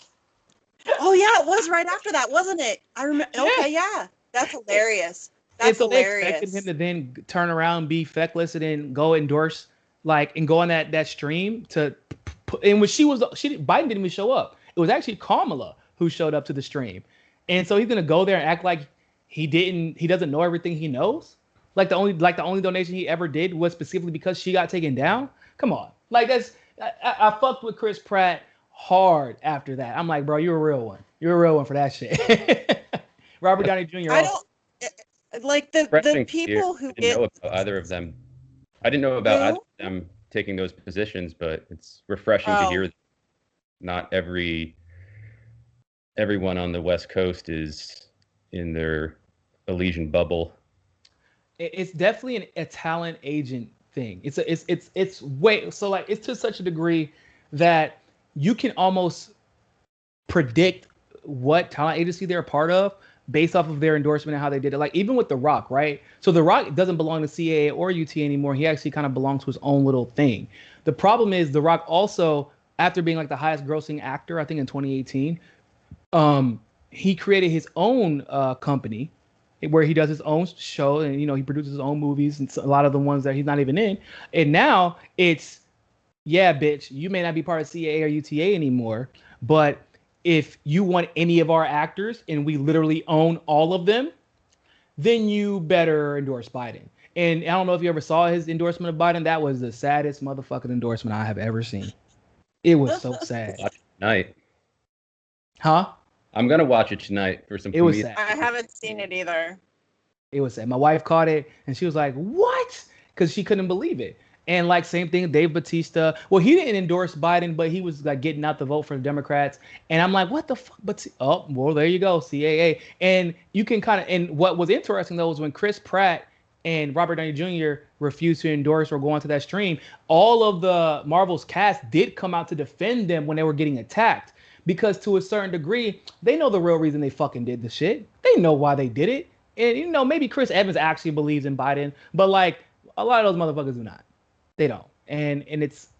A: Oh yeah, it was right after that, wasn't it? I remember. Yeah. Okay, yeah, that's hilarious. That's hilarious.
B: They expected him to then turn around, be feckless, and then go endorse, and go on that stream and when Biden didn't even show up. It was actually Kamala who showed up to the stream, and so he's gonna go there and act like he doesn't know everything he knows. Like the only donation he ever did was specifically because she got taken down. Come on, I fucked with Chris Pratt hard after that. I'm like, bro, you're a real one. You're a real one for that shit. Robert Downey Jr.
A: I don't. Like the people who
C: didn't know about either of them. I didn't know about either of them taking those positions, but it's refreshing to hear that not everyone on the West Coast is in their Elysian bubble.
B: It's definitely a talent agent thing. It's to such a degree that you can almost predict what talent agency they're a part of based off of their endorsement and how they did it. Like even with The Rock, right? So The Rock doesn't belong to CAA or UTA anymore. He actually kind of belongs to his own little thing. The problem is The Rock also, after being like the highest grossing actor, I think in 2018, he created his own company where he does his own show, and he produces his own movies and a lot of the ones that he's not even in. And now it's, yeah, bitch, you may not be part of CAA or UTA anymore, but if you want any of our actors and we literally own all of them, then you better endorse Biden. And I don't know if you ever saw his endorsement of Biden. That was the saddest motherfucking endorsement I have ever seen. It was so sad.
C: Watch it tonight.
B: Huh?
C: I'm gonna watch it tonight for some.
B: It was sad.
A: I haven't seen it either.
B: It was sad. My wife caught it and she was like, "What?" Because she couldn't believe it. And like same thing, Dave Bautista. Well, he didn't endorse Biden, but he was like getting out the vote for the Democrats. And I'm like, what the fuck? But well, there you go, CAA. And you can kind of. And what was interesting though was when Chris Pratt and Robert Downey Jr. refused to endorse or go onto that stream, all of the Marvel's cast did come out to defend them when they were getting attacked. Because to a certain degree, they know the real reason they fucking did the shit. They know why they did it. And maybe Chris Evans actually believes in Biden, but like a lot of those motherfuckers do not. They don't. And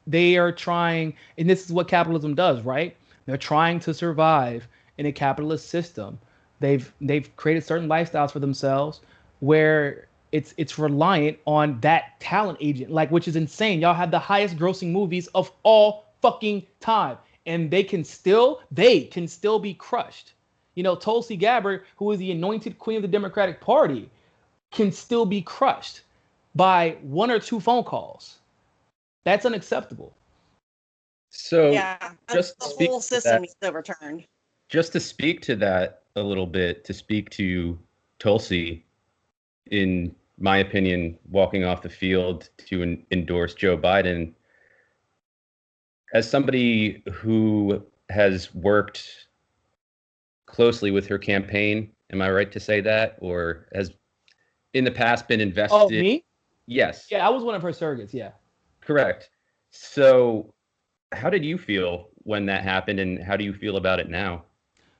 B: they are trying, and this is what capitalism does, right? They're trying to survive in a capitalist system. They've created certain lifestyles for themselves where it's reliant on that talent agent, like, which is insane. Y'all have the highest grossing movies of all fucking time, and they can still be crushed. Tulsi Gabbard, who is the anointed queen of the Democratic Party, can still be crushed by one or two phone calls. That's unacceptable.
C: So
A: yeah,
C: just
A: the whole system needs overturned.
C: Just to speak to that a little bit, to speak to Tulsi, in my opinion, walking off the field to endorse Joe Biden, as somebody who has worked closely with her campaign, am I right to say that? Or has in the past been invested?
B: Oh, me?
C: Yes.
B: Yeah, I was one of her surrogates, yeah.
C: Correct. So how did you feel when that happened, and how do you feel about it now?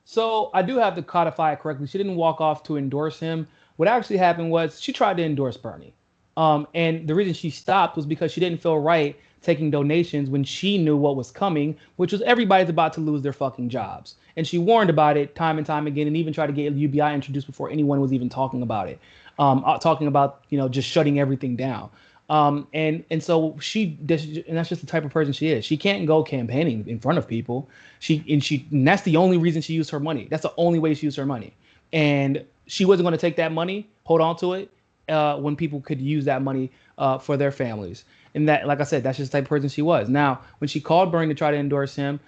B: So I do have to codify it correctly. She didn't walk off to endorse him. What actually happened was she tried to endorse Bernie. And the reason she stopped was because she didn't feel right taking donations when she knew what was coming, which was everybody's about to lose their fucking jobs. And she warned about it time and time again, and even tried to get UBI introduced before anyone was even talking about it. Talking about, just shutting everything down. And so and that's just the type of person she is. She can't go campaigning in front of people. And that's the only reason she used her money. That's the only way she used her money. And she wasn't going to take that money, hold on to it, when people could use that money for their families. And that, like I said, that's just the type of person she was. Now, when she called Bernie to try to endorse him,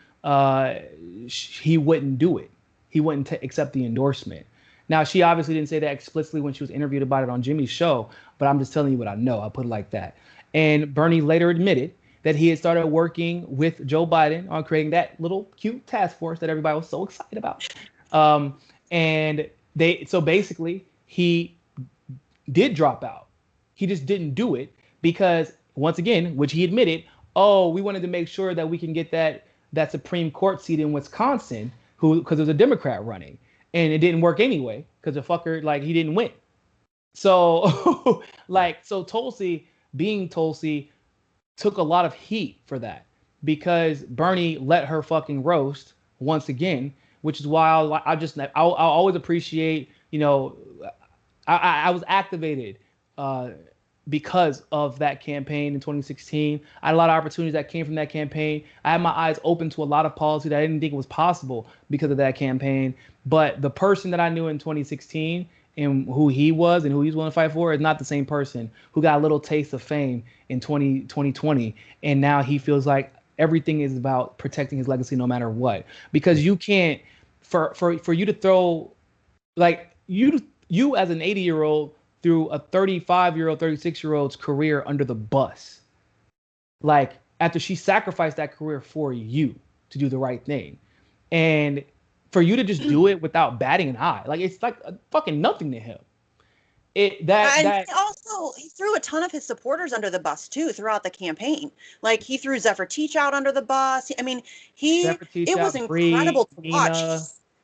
B: he wouldn't do it. He wouldn't accept the endorsement. Now, she obviously didn't say that explicitly when she was interviewed about it on Jimmy's show, but I'm just telling you what I know. I'll put it like that. And Bernie later admitted that he had started working with Joe Biden on creating that little cute task force that everybody was so excited about. So basically, he did drop out. He just didn't do it because, once again, which he admitted, we wanted to make sure that we can get that Supreme Court seat in Wisconsin, because there's a Democrat running. And it didn't work anyway because the fucker, he didn't win. So, so Tulsi, being Tulsi, took a lot of heat for that because Bernie let her fucking roast once again, which is why I'll always appreciate, I was activated because of that campaign in 2016. I had a lot of opportunities that came from that campaign. I had my eyes open to a lot of policy that I didn't think was possible because of that campaign. But the person that I knew in 2016 and who he was and who he's willing to fight for is not the same person who got a little taste of fame in 2020. And now he feels like everything is about protecting his legacy no matter what. Because you can't, for you to throw, you as an 80-year-old threw a 35-year-old, 36-year-old's career under the bus. After she sacrificed that career for you to do the right thing. And for you to just do it without batting an eye, it's like fucking nothing to him. He
A: threw a ton of his supporters under the bus too throughout the campaign. He threw Zephyr Teach out under the bus. I mean, it was incredible to watch.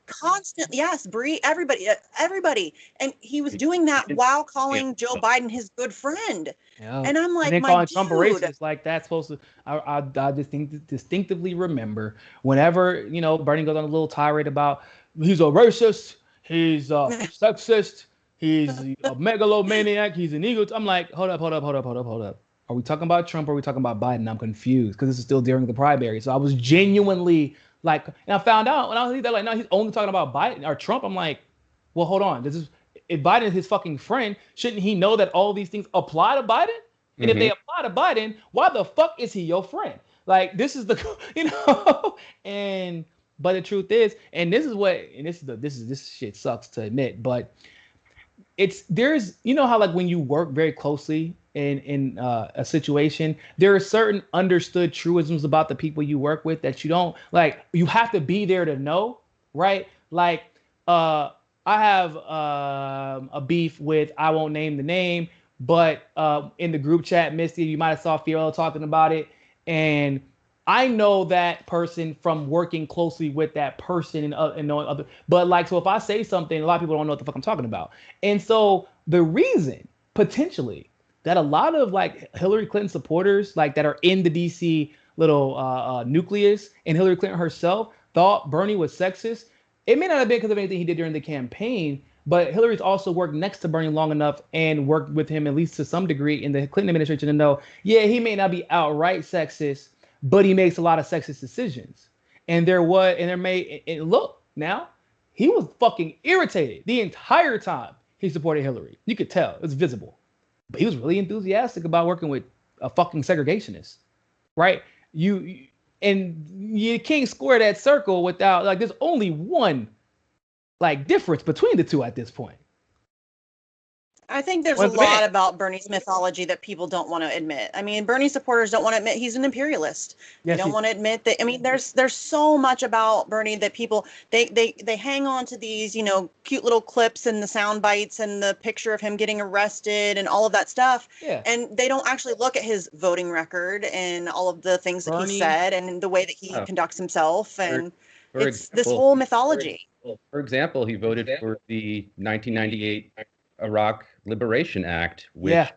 A: Constantly, yes, Bree, everybody. And he was doing that while calling Joe Biden his good friend.
B: Yeah.
A: And I'm
B: And
A: like,
B: then
A: my
B: calling Trump a
A: dude.
B: racist, like that's supposed to. I distinctively remember whenever Bernie goes on a little tirade about he's a racist, he's a sexist, he's a megalomaniac, he's an ego. I'm like, hold up, hold up, hold up, hold up, hold up. Are we talking about Trump or are we talking about Biden? I'm confused because this is still during the primary. So I was genuinely like, and I found out when I was like, no, he's only talking about Biden or Trump. I'm like, well, hold on. This is if Biden is his fucking friend, shouldn't he know that all these things apply to Biden? And if they apply to Biden, why the fuck is he your friend? Like this is the and but the truth is, and this is what and this shit sucks to admit, but there's how like when you work very closely in a situation, there are certain understood truisms about the people you work with that you don't like. You have to be there to know, right? Like I have a beef with I won't name the name, but in the group chat, Misty, you might have saw Fiorello talking about it, and I know that person from working closely with that person and knowing other. But like, so if I say something, a lot of people don't know what the fuck I'm talking about. And so the reason potentially that a lot of like Hillary Clinton supporters, like that are in the DC little nucleus, and Hillary Clinton herself thought Bernie was sexist, it may not have been because of anything he did during the campaign, but Hillary's also worked next to Bernie long enough and worked with him at least to some degree in the Clinton administration to know, yeah, he may not be outright sexist, but he makes a lot of sexist decisions. And look, now, he was fucking irritated the entire time he supported Hillary. You could tell, it's visible. But he was really enthusiastic about working with a fucking segregationist, right? And you can't square that circle without, like, there's only one, like, difference between the two at this point.
A: I think there's a lot about Bernie's mythology that people don't want to admit. I mean, Bernie supporters don't want to admit he's an imperialist. Yes, they don't want to admit that. I mean, there's so much about Bernie that people they hang on to these, cute little clips and the sound bites and the picture of him getting arrested and all of that stuff.
B: Yeah.
A: And they don't actually look at his voting record and all of the things that he said and the way that he conducts himself. And it's this whole mythology.
C: For example, he voted for the 1998 Iraq Liberation Act, which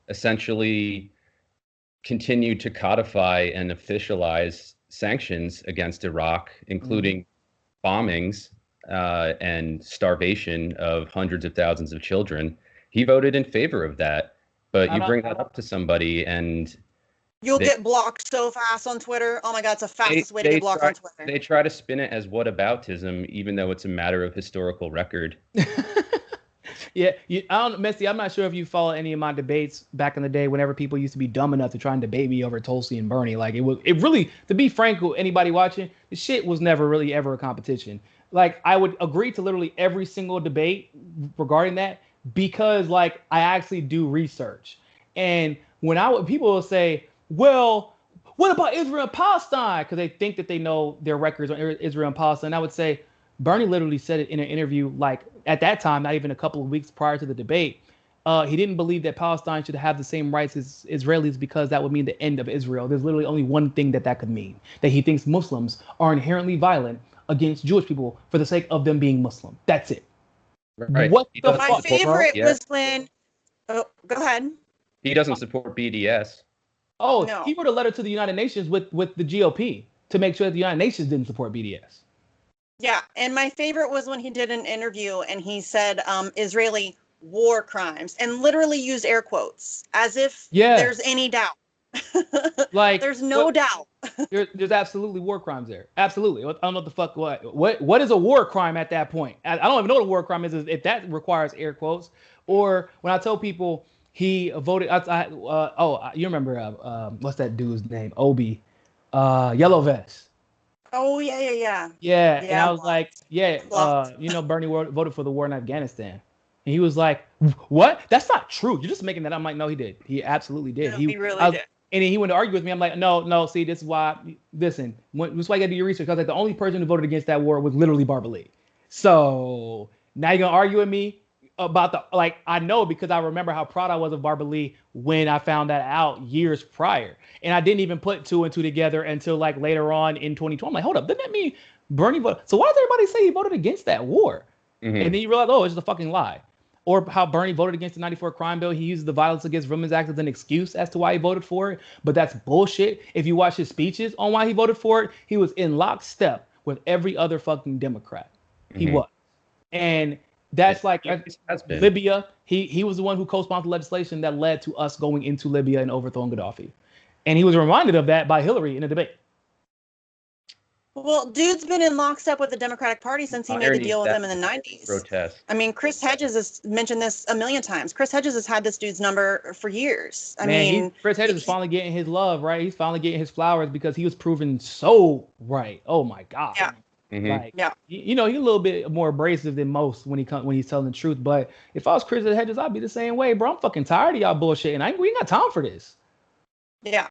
C: essentially continued to codify and officialize sanctions against Iraq, including bombings and starvation of hundreds of thousands of children. He voted in favor of that, but you bring that up to somebody and
A: you'll get blocked so fast on Twitter. Oh my God, it's the fastest way to get blocked on Twitter.
C: They try to spin it as whataboutism, even though it's a matter of historical record.
B: Yeah, Misty, I'm not sure if you follow any of my debates back in the day whenever people used to be dumb enough to try and debate me over Tulsi and Bernie. Like, it really, to be frank with anybody watching, the shit was never really ever a competition. Like, I would agree to literally every single debate regarding that because, like, I actually do research. And when people will say, well, what about Israel and Palestine? Because they think that they know their records on Israel and Palestine. I would say, Bernie literally said it in an interview, like at that time, not even a couple of weeks prior to the debate. He didn't believe that Palestine should have the same rights as Israelis because that would mean the end of Israel. There's literally only one thing that could mean, that he thinks Muslims are inherently violent against Jewish people for the sake of them being Muslim. That's it.
C: Right.
A: What the fuck? My favorite was when... Oh, go ahead.
C: He doesn't support BDS.
B: Oh, no. He wrote a letter to the United Nations with the GOP to make sure that the United Nations didn't support BDS.
A: Yeah, and my favorite was when he did an interview and he said Israeli war crimes and literally used air quotes as if there's any doubt. Like, there's no doubt.
B: There's absolutely war crimes there. Absolutely. I don't know what the fuck what is a war crime at that point. I don't even know what a war crime is if that requires air quotes. Or when I tell people he voted, you remember what's that dude's name? Obi, Yellow Vest.
A: Oh, yeah.
B: And I was like, Bernie voted for the war in Afghanistan. And he was like, what? That's not true. You're just making that up. I'm like, no, he did. He absolutely did.
A: No, he really did.
B: And he went to argue with me. I'm like, no, see, this is why, listen, this is why you got to do your research. Because like the only person who voted against that war was literally Barbara Lee. So now you're going to argue with me about I know because I remember how proud I was of Barbara Lee when I found that out years prior. And I didn't even put two and two together until like later on in 2020. I'm like, hold up, doesn't that mean Bernie voted. So why does everybody say he voted against that war?
C: Mm-hmm.
B: And then you realize, oh, it's just a fucking lie. Or how Bernie voted against the 94 crime bill. He uses the Violence Against Women's Act as an excuse as to why he voted for it. But that's bullshit. If you watch his speeches on why he voted for it, he was in lockstep with every other fucking Democrat. He was. And that's Libya. He was the one who co-sponsored legislation that led to us going into Libya and overthrowing Gaddafi. And he was reminded of that by Hillary in a debate.
A: Well, dude's been in lockstep with the Democratic Party since he made the deal with them in the 90s.
C: Grotesque.
A: I mean, Chris Hedges has mentioned this a million times. Chris Hedges has had this dude's number for years.
B: Chris Hedges is finally getting his love, right? He's finally getting his flowers because he was proven so right. Oh my God.
A: Yeah.
B: Like, you know, he's a little bit more abrasive than most when he's telling the truth. But if I was Chris Hedges, I'd be the same way, bro. I'm fucking tired of y'all bullshit, and we ain't got time for this.
A: Yeah,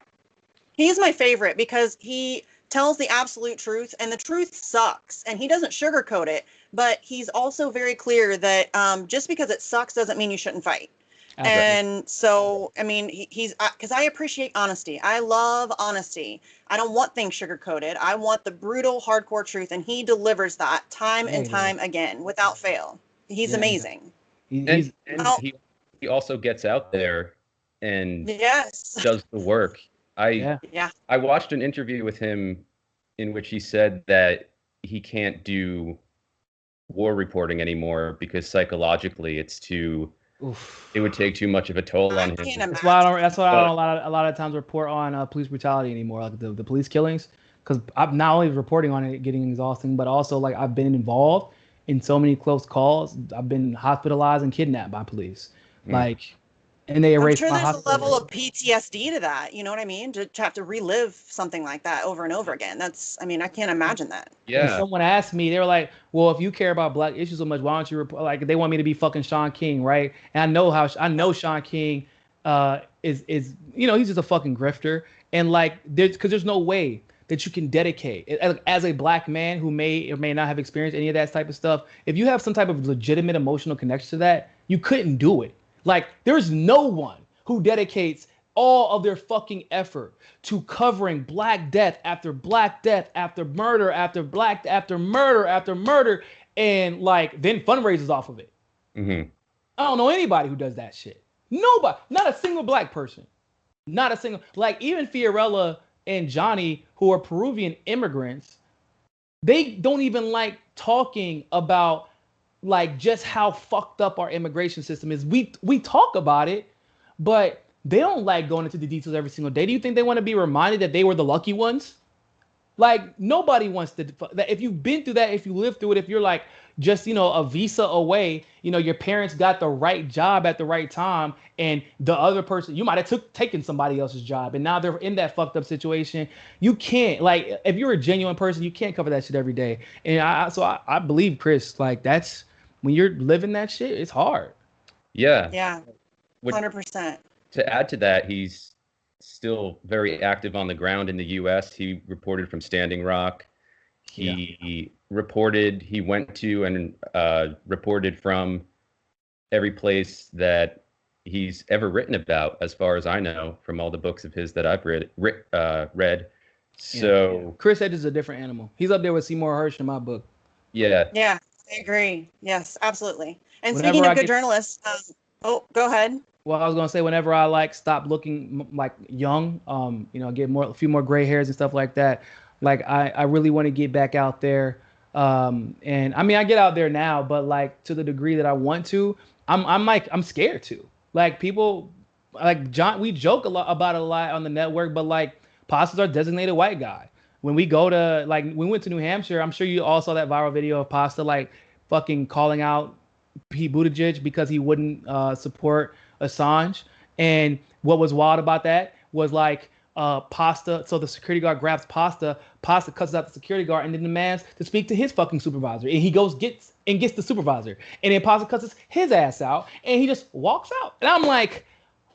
A: he's my favorite because he tells the absolute truth, and the truth sucks, and he doesn't sugarcoat it. But he's also very clear that just because it sucks doesn't mean you shouldn't fight. And so, I mean, he's because I appreciate honesty. I love honesty. I don't want things sugar-coated. I want the brutal, hardcore truth, and he delivers that time and time again without fail. He's amazing.
C: He also gets out there and does the work. I watched an interview with him in which he said that he can't do war reporting anymore because psychologically it's too. Oof. It would take too much of a toll on him.
B: That's why I don't a lot of times report on police brutality anymore, like the police killings, because I'm not only reporting on it getting exhausting, but also like I've been involved in so many close calls. I've been hospitalized and kidnapped by police, and they erase my
A: there's a level of PTSD to that. You know what I mean? To have to relive something like that over and over again. I can't imagine that.
B: Yeah. When someone asked me, they were like, well, if you care about black issues so much, why don't you report? Like, they want me to be fucking Sean King, right? And I know Sean King is he's just a fucking grifter. And like, there's no way that you can dedicate as a black man who may or may not have experienced any of that type of stuff. If you have some type of legitimate emotional connection to that, you couldn't do it. Like, there's no one who dedicates all of their fucking effort to covering black death after murder after murder after murder, and like then fundraisers off of it. I don't know anybody who does that shit. Nobody, not a single black person, not a single. Like, even Fiorella and Johnny, who are Peruvian immigrants, they don't even like talking about like just how fucked up our immigration system is. We talk about it, but they don't like going into the details every single day. Do you think they want to be reminded that they were the lucky ones? Like, nobody wants to. If you've been through that, if you lived through it, if you're like just a visa away, your parents got the right job at the right time, and the other person, you might have taken somebody else's job, and now they're in that fucked up situation. You can't, like, if you're a genuine person, you can't cover that shit every day. And I believe Chris, like, that's when you're living that shit, it's hard.
A: Yeah 100%.
C: To add to that, he's still very active on the ground in the U.S. He reported from Standing Rock. He went to and reported from every place that he's ever written about, as far as I know, from all the books of his that I've read. So
B: Chris Hedges is a different animal. He's up there with Seymour Hersh in my book.
A: Yeah, I agree. Yes, absolutely. And speaking of good journalists, go ahead.
B: Well, I was gonna say, whenever I like stop looking like young, get a few more gray hairs and stuff like that, like I really want to get back out there. And I mean, I get out there now, but like to the degree that I want to, I'm scared to. Like, people like John, we joke about it a lot on the network, but like, Pasta's our designated white guy. When we go to, like, we went to New Hampshire, I'm sure you all saw that viral video of Pasta like fucking calling out Pete Buttigieg because he wouldn't support Assange. And what was wild about that was like Pasta, so the security guard grabs Pasta cuts out the security guard and then demands to speak to his fucking supervisor, and he gets the supervisor, and then Pasta cuts his ass out and he just walks out. And I'm like,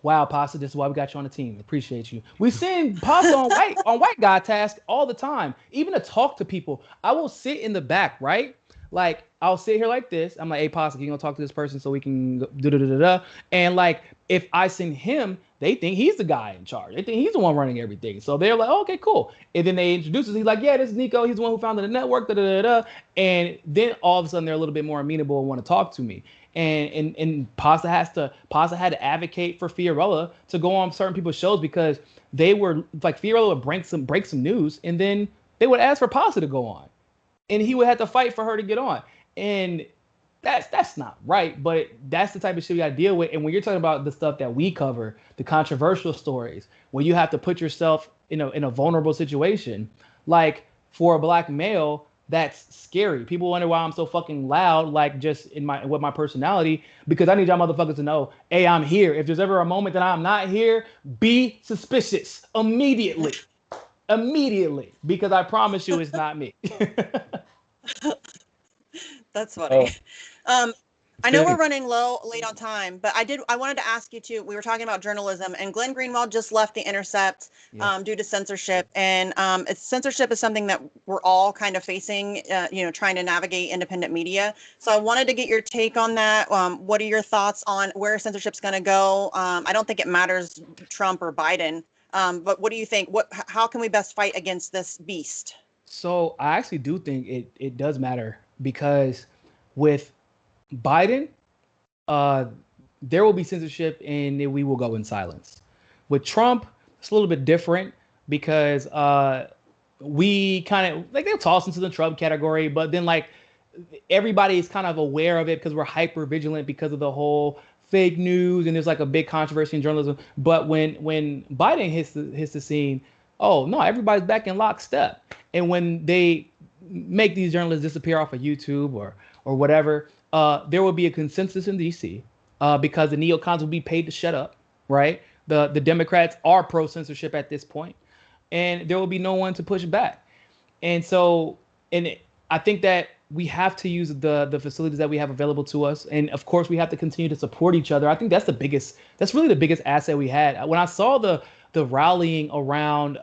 B: wow, Pasta, this is why we got you on the team. Appreciate you. We send Pasta on white guy task all the time, even to talk to people. I will sit in the back, right? Like, I'll sit here like this. I'm like, hey, Pasta, can you go talk to this person so we can do da-da-da-da? And like, if I send him, they think he's the guy in charge. They think he's the one running everything. So they're like, oh, okay, cool. And then they introduce us. He's like, yeah, this is Niko. He's the one who founded the network. Da, da, da, da. And then all of a sudden they're a little bit more amenable and want to talk to me. And Pasta had to advocate for Fiorella to go on certain people's shows because they were like Fiorella would break some news, and then they would ask for Pasta to go on, and he would have to fight for her to get on. And that's not right, but that's the type of shit we got to deal with. And when you're talking about the stuff that we cover, the controversial stories, where you have to put yourself in a vulnerable situation, like for a black male, that's scary. People wonder why I'm so fucking loud, like just with my personality, because I need y'all motherfuckers to know, hey, I'm here. If there's ever a moment that I'm not here, be suspicious immediately, because I promise you it's not me.
A: That's funny. I know we're running late on time, but I wanted to ask you too. We were talking about journalism, and Glenn Greenwald just left The Intercept due to censorship, and censorship is something that we're all kind of facing, trying to navigate independent media. So I wanted to get your take on that. What are your thoughts on where censorship's going to go? I don't think it matters Trump or Biden, but what do you think? How can we best fight against this beast?
B: So I actually do think it does matter, because with Biden, there will be censorship and we will go in silence. With Trump, it's a little bit different, because we kind of like they'll toss into the Trump category, but then like everybody is kind of aware of it because we're hyper vigilant because of the whole fake news, and there's like a big controversy in journalism. But when Biden hits the scene, oh no, everybody's back in lockstep. And when they make these journalists disappear off of YouTube or whatever, there will be a consensus in DC because the neocons will be paid to shut up, right? The Democrats are pro-censorship at this point, and there will be no one to push back. And so, I think that we have to use the facilities that we have available to us, and of course, we have to continue to support each other. I think that's really the biggest asset we had. When I saw the rallying around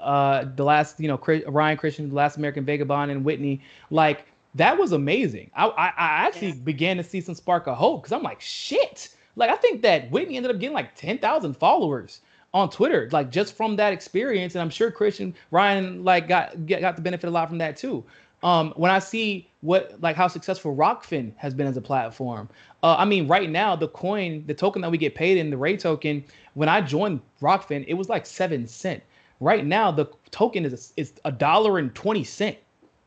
B: the last, Ryan Christian, the Last American Vagabond, and Whitney, like, that was amazing. I actually began to see some spark of hope, because I'm like, shit. Like, I think that Whitney ended up getting like 10,000 followers on Twitter, like just from that experience. And I'm sure Ryan like got the benefit a lot from that too. When I see how successful Rockfin has been as a platform, right now the token that we get paid in, the Ray token, when I joined Rockfin, it was like 7 cents. Right now the token is $1.20,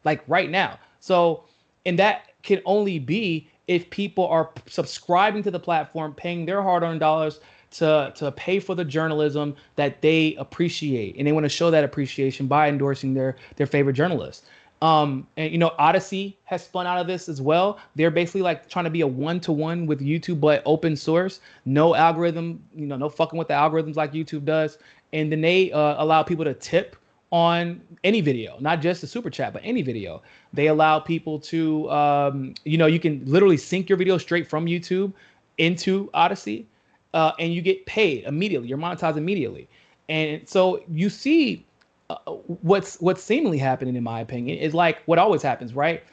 B: like right now. So, and that can only be if people are subscribing to the platform, paying their hard-earned dollars to pay for the journalism that they appreciate, and they want to show that appreciation by endorsing their favorite journalists. And Odyssey has spun out of this as well. They're basically like trying to be a one-to-one with YouTube, but open source, no algorithm, no fucking with the algorithms like YouTube does. And then they allow people to tip on any video, not just the super chat, but any video. They allow people to, you can literally sync your video straight from YouTube into Odyssey, and you get paid immediately. You're monetized immediately. And so you see what's seemingly happening, in my opinion, is like what always happens, right?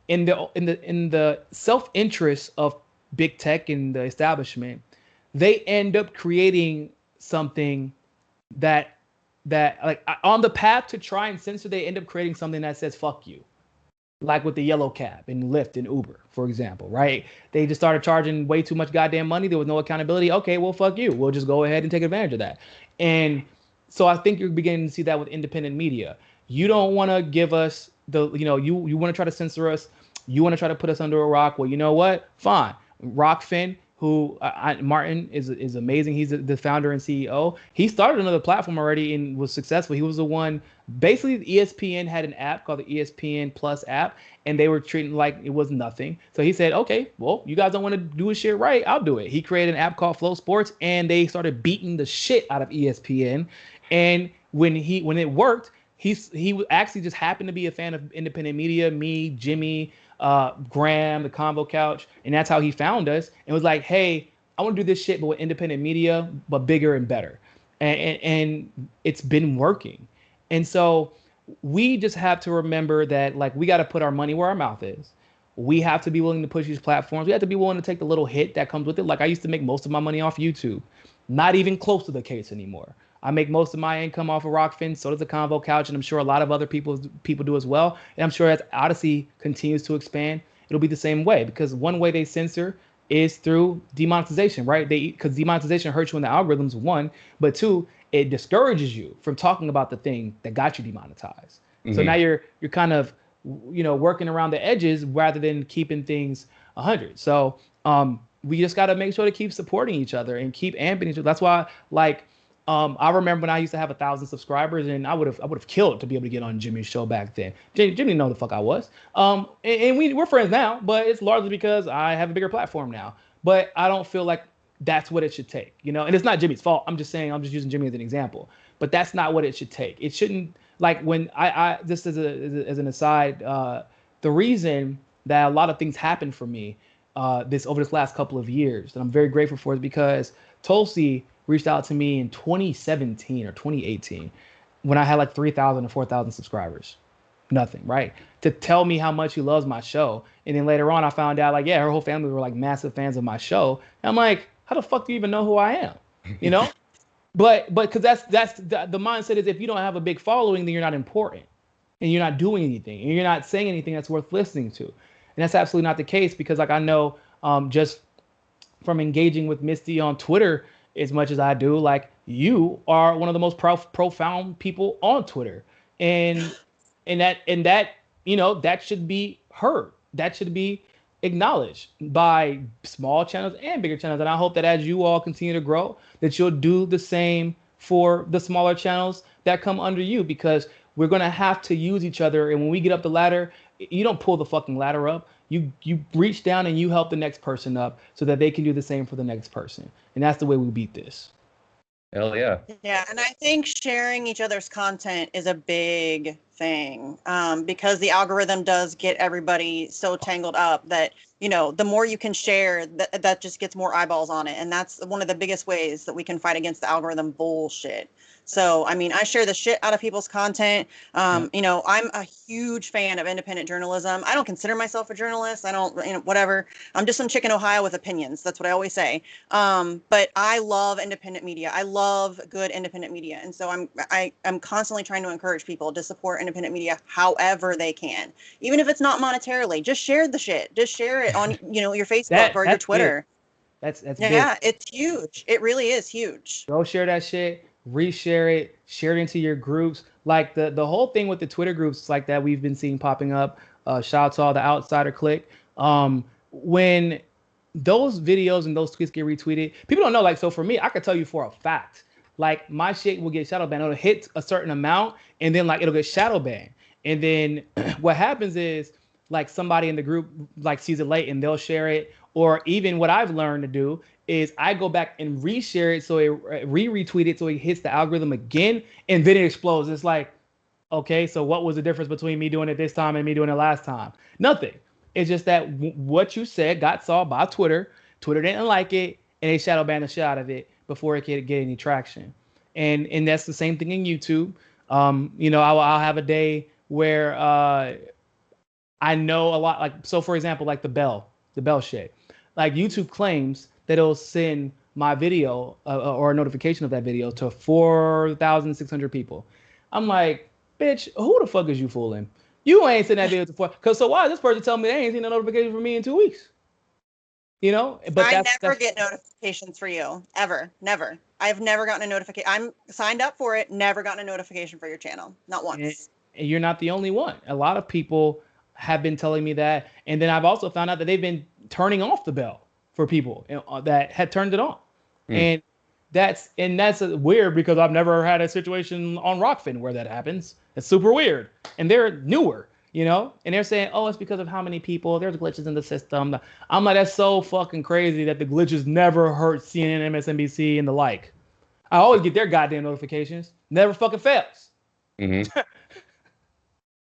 B: In the self-interest of big tech and the establishment, they end up creating something that like on the path to try and censor, they end up creating something that says fuck you, like with the yellow cab and Lyft and Uber, for example, right? They just started charging way too much goddamn money. There was no accountability. Okay, well, fuck you. We'll just go ahead and take advantage of that. And so I think you're beginning to see that with independent media. You don't want to give us you want to try to censor us. You want to try to put us under a rock. Well, you know what? Fine. Rockfin, who Martin is amazing. He's the founder and CEO. He started another platform already and was successful. He was the one. Basically, ESPN had an app called the ESPN Plus app, and they were treating like it was nothing. So he said, okay, well, you guys don't want to do this shit right. I'll do it. He created an app called Flow Sports, and they started beating the shit out of ESPN. And when it worked, he actually just happened to be a fan of independent media. Me, Jimmy, Graham, the Convo Couch, and that's how he found us and was like, hey, I want to do this shit but with independent media, but bigger and better. And it's been working. And so we just have to remember that, like, we got to put our money where our mouth is. We have to be willing to push these platforms. We have to be willing to take the little hit that comes with it. Like, I used to make most of my money off YouTube. Not even close to the case anymore. I make most of my income off of Rockfin. So does the Convo Couch, and I'm sure a lot of other people do as well. And I'm sure as Odyssey continues to expand, it'll be the same way, because one way they censor is through demonetization, right? Because demonetization hurts you in the algorithms, one, but two, it discourages you from talking about the thing that got you demonetized. So now you're kind of, working around the edges rather than keeping things 100. So we just got to make sure to keep supporting each other and keep amping each other. That's why, I remember when I used to have 1,000 subscribers, and I would have killed to be able to get on Jimmy's show back then. Jimmy didn't know the fuck I was. And we're friends now, but it's largely because I have a bigger platform now. But I don't feel like that's what it should take, and it's not Jimmy's fault. I'm just using Jimmy as an example. But that's not what it should take. It shouldn't, like, when I just as an aside, the reason that a lot of things happened for me over this last couple of years that I'm very grateful for is because Tulsi reached out to me in 2017 or 2018 when I had like 3,000 or 4,000 subscribers. Nothing, right? To tell me how much he loves my show. And then later on, I found out, like, yeah, her whole family were like massive fans of my show. And I'm like, how the fuck do you even know who I am? But because that's the mindset is, if you don't have a big following, then you're not important and you're not doing anything and you're not saying anything that's worth listening to. And that's absolutely not the case, because like I know just from engaging with Misty on Twitter as much as I do, like, you are one of the most profound people on Twitter, and that should be heard. That should be acknowledged by small channels and bigger channels. And I hope that as you all continue to grow, that you'll do the same for the smaller channels that come under you, because we're going to have to use each other. And when we get up the ladder, you don't pull the fucking ladder up. You reach down and you help the next person up so that they can do the same for the next person. And that's the way we beat this.
C: Hell yeah.
A: Yeah, and I think sharing each other's content is a big thing, because the algorithm does get everybody so tangled up that, the more you can share, that just gets more eyeballs on it. And that's one of the biggest ways that we can fight against the algorithm bullshit. So, I mean, I share the shit out of people's content. I'm a huge fan of independent journalism. I don't consider myself a journalist. I don't, whatever. I'm just some chick in Ohio with opinions. That's what I always say. But I love independent media. I love good independent media. And so I'm constantly trying to encourage people to support independent media however they can. Even if it's not monetarily, just share the shit. Just share it on, your Facebook or your Twitter.
B: That's
A: yeah,
B: big.
A: It's huge. It really is huge.
B: Go share that shit. Reshare it, share it into your groups. Like the whole thing with the Twitter groups like that we've been seeing popping up. Shout out to all the Outsider Click. When those videos and those tweets get retweeted, people don't know. Like, so for me, I could tell you for a fact, like, my shit will get shadow banned. It'll hit a certain amount and then like it'll get shadow banned. And then what happens is, like, somebody in the group like sees it late and they'll share it. Or even what I've learned to do is I go back and reshare it, so it retweet it, so it hits the algorithm again, and then it explodes. It's like, okay, so what was the difference between me doing it this time and me doing it last time? Nothing. It's just that what you said got saw by Twitter. Twitter didn't like it, and they shadow banned the shit out of it before it could get any traction. And that's the same thing in YouTube. I'll have a day where I know a lot. Like, so for example, like the bell shit. Like, YouTube claims that it'll send my video or a notification of that video to 4,600 people. I'm like, bitch, who the fuck is you fooling? You ain't sent that video to 4. Cause so why is this person telling me they ain't seen a notification from me in 2 weeks? But
A: I never get notifications for you, ever, never. I've never gotten a notification. I'm signed up for it. Never gotten a notification for your channel, not once.
B: And you're not the only one. A lot of people have been telling me that, and then I've also found out that they've been turning off the bell for people that had turned it on. And that's weird, because I've never had a situation on Rockfin where that happens. It's super weird. And they're newer, and they're saying, oh, it's because of how many people, there's glitches in the system. I'm like, that's so fucking crazy that the glitches never hurt CNN, MSNBC, and the like. I always get their goddamn notifications. Never fucking fails.
C: Mm-hmm.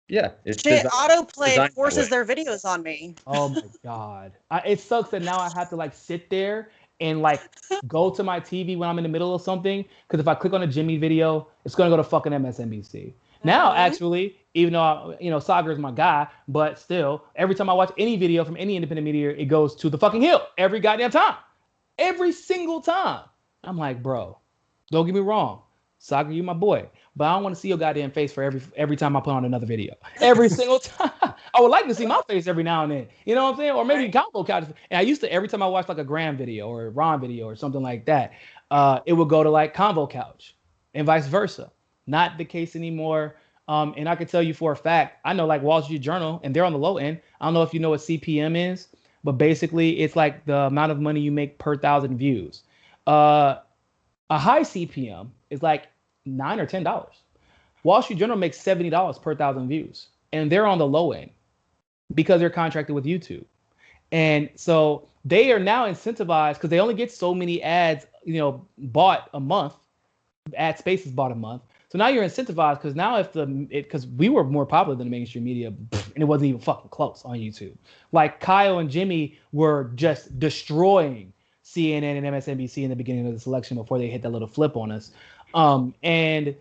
C: Yeah, it's
A: shit. Autoplay forces their videos on me.
B: Oh my god, it sucks that now I have to like sit there and like go to my TV when I'm in the middle of something, because if I click on a Jimmy video, it's gonna go to fucking MSNBC. Now, actually, even though Sagar is my guy, but still, every time I watch any video from any independent media, it goes to the fucking hill every goddamn time, every single time. I'm like, bro, don't get me wrong. Saga, you my boy. But I don't want to see your goddamn face for every time I put on another video. Every single time. I would like to see my face every now and then. You know what I'm saying? Or maybe combo couches. And I used to, every time I watched like a Graham video or a Ron video or something like that, it would go to like Convo Couch and vice versa. Not the case anymore. And I can tell you for a fact, I know like Wall Street Journal, and they're on the low end. I don't know if you know what CPM is, but basically it's like the amount of money you make per 1,000 views. A high CPM is like $9 or $10. Wall Street Journal makes $70 per 1,000 views, and they're on the low end because they're contracted with YouTube. And so they are now incentivized because they only get so many ads, bought a month, ad spaces bought a month. So now you're incentivized because now because we were more popular than the mainstream media, and it wasn't even fucking close on YouTube. Like Kyle and Jimmy were just destroying CNN and MSNBC in the beginning of this election before they hit that little flip on us. And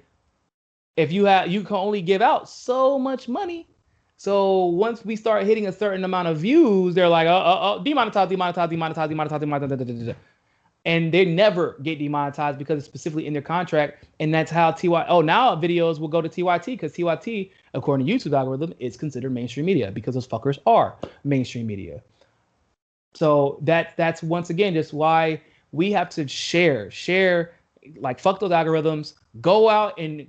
B: if you can only give out so much money. So once we start hitting a certain amount of views, they're like, demonetize. And they never get demonetized because it's specifically in their contract. And that's how now videos will go to TYT because TYT, according to YouTube algorithm, is considered mainstream media because those fuckers are mainstream media. So that's once again just why we have to share, like fuck those algorithms, go out and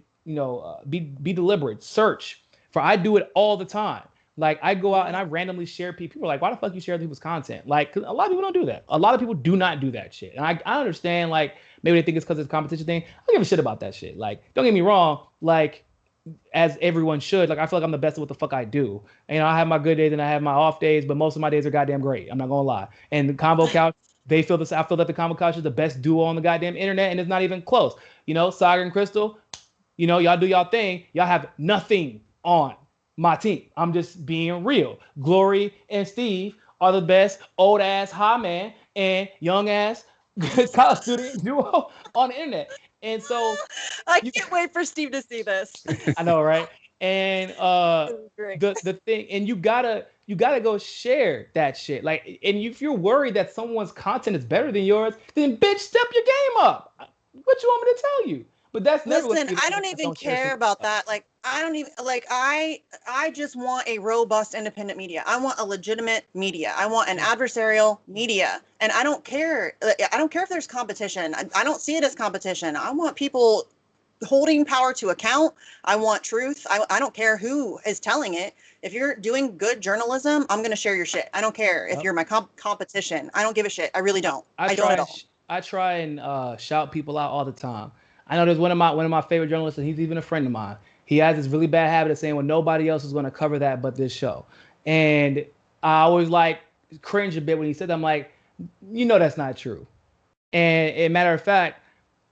B: be deliberate, search for. I do it all the time. Like I go out and I randomly share people are like, why the fuck you share other people's content? Like, 'cause a lot of people don't do that. A lot of people do not do that shit. And I understand, like, maybe they think it's because it's a competition thing. I don't give a shit about that shit. Like, don't get me wrong, like, as everyone should. Like, I feel like I'm the best at what the fuck I do. And I have my good days and I have my off days, but most of my days are goddamn great. I'm not gonna lie. And the Convo Couch, they feel this. I feel that the Convo Couch is the best duo on the goddamn internet, and it's not even close. Saga and Crystal, y'all do y'all thing. Y'all have nothing on my team. I'm just being real. Glory and Steve are the best old ass high man and young ass college student duo on the internet. And so
A: I can't wait for Steve to see this.
B: I know, right? And the thing, and you gotta go share that shit. Like, and if you're worried that someone's content is better than yours, then bitch, step your game up. What you want me to tell you? But that's never.
A: Listen, I don't even care about that. Like, I don't even like. I just want a robust, independent media. I want a legitimate media. I want an adversarial media, and I don't care. I don't care if there's competition. I don't see it as competition. I want people holding power to account. I want truth. I don't care who is telling it. If you're doing good journalism, I'm gonna share your shit. I don't care if you're my competition. I don't give a shit. I really don't. I don't at all.
B: I try and shout people out all the time. I know there's one of my favorite journalists, and he's even a friend of mine. He has this really bad habit of saying, well, nobody else is going to cover that but this show. And I always like cringe a bit when he said that. I'm like, that's not true. And as a matter of fact,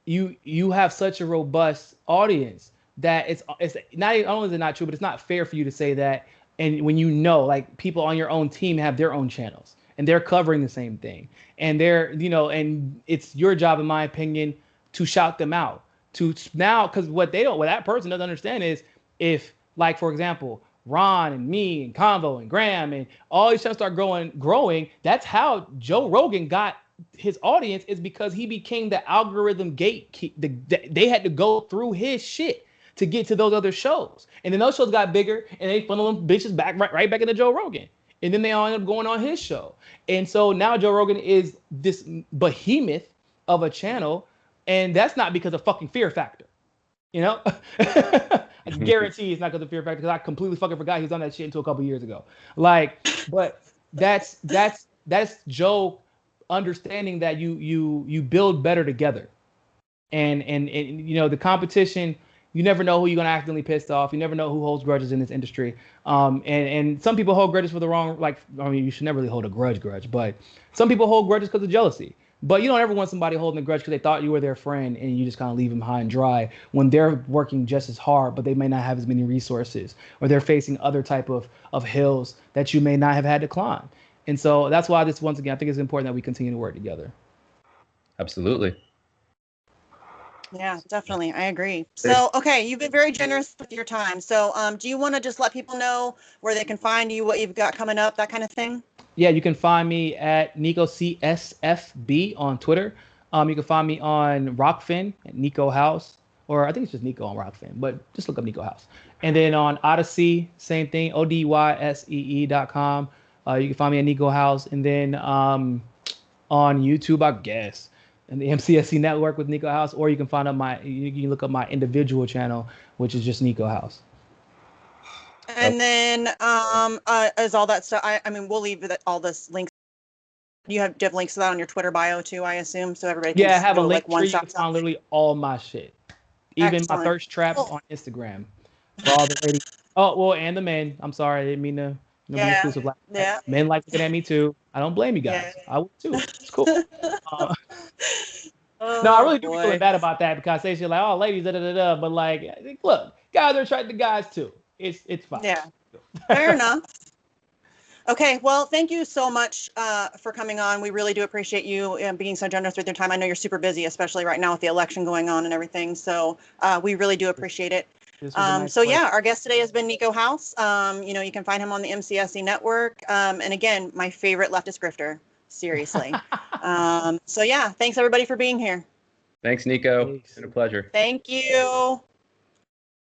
B: you have such a robust audience that it's not only is it not true, but it's not fair for you to say that. And when like people on your own team have their own channels and they're covering the same thing, and they're and it's your job, in my opinion, to shout them out. Because what that person doesn't understand is if, like, for example, Ron and me and Convo and Graham and all these channels start growing, that's how Joe Rogan got his audience, is because he became the algorithm gate. They had to go through his shit to get to those other shows. And then those shows got bigger and they funneled them bitches right back into Joe Rogan. And then they all end up going on his show. And so now Joe Rogan is this behemoth of a channel. And that's not because of fucking Fear Factor. I guarantee it's not because of Fear Factor, because I completely fucking forgot he was on that shit until a couple years ago. Like, but that's Joe understanding that you build better together. And the competition, you never know who you're gonna accidentally piss off. You never know who holds grudges in this industry. And some people hold grudges for the wrong, you should never really hold a grudge, but some people hold grudges because of jealousy. But you don't ever want somebody holding a grudge because they thought you were their friend and you just kind of leave them high and dry when they're working just as hard, but they may not have as many resources, or they're facing other type of hills that you may not have had to climb. And so that's why once again, I think it's important that we continue to work together.
C: Absolutely.
A: Yeah, definitely. I agree. So, okay, you've been very generous with your time. So do you want to just let people know where they can find you, what you've got coming up, that kind of thing?
B: Yeah, you can find me at Niko CSFB on Twitter. You can find me on Rockfin at Niko House, or I think it's just Niko on Rockfin, but just look up Niko House. And then on Odyssey, same thing, odyssee.com. You can find me at Niko House. And then on YouTube, I guess, and the MCSC Network with Niko House, or you can find out you can look up my individual channel, which is just Niko House.
A: And then is all that stuff. I mean, we'll leave all this links. You have links to that on your Twitter bio too, I assume, so everybody can
B: I have a link
A: like one
B: tree. You can find literally all my shit, even my thirst traps on Instagram. For all the ladies. Oh well, and the men. I'm sorry, I didn't mean to be exclusive.
A: Yeah.
B: Men like looking at me too. I don't blame you guys. Yeah. I would too. It's cool. No, I really do be feeling bad about that because they say like, oh, ladies, da da da da. But like, look, guys are attracted to guys too. It's fine.
A: Yeah. Fair enough. Okay, well, thank you so much for coming on. We really do appreciate you being so generous with your time. I know you're super busy, especially right now with the election going on and everything. So we really do appreciate it. Yeah, our guest today has been Niko House. You can find him on the MCSC Network. And again, my favorite leftist grifter, seriously. Yeah, thanks everybody for being here.
C: Thanks, Niko. It's been a pleasure.
A: Thank you.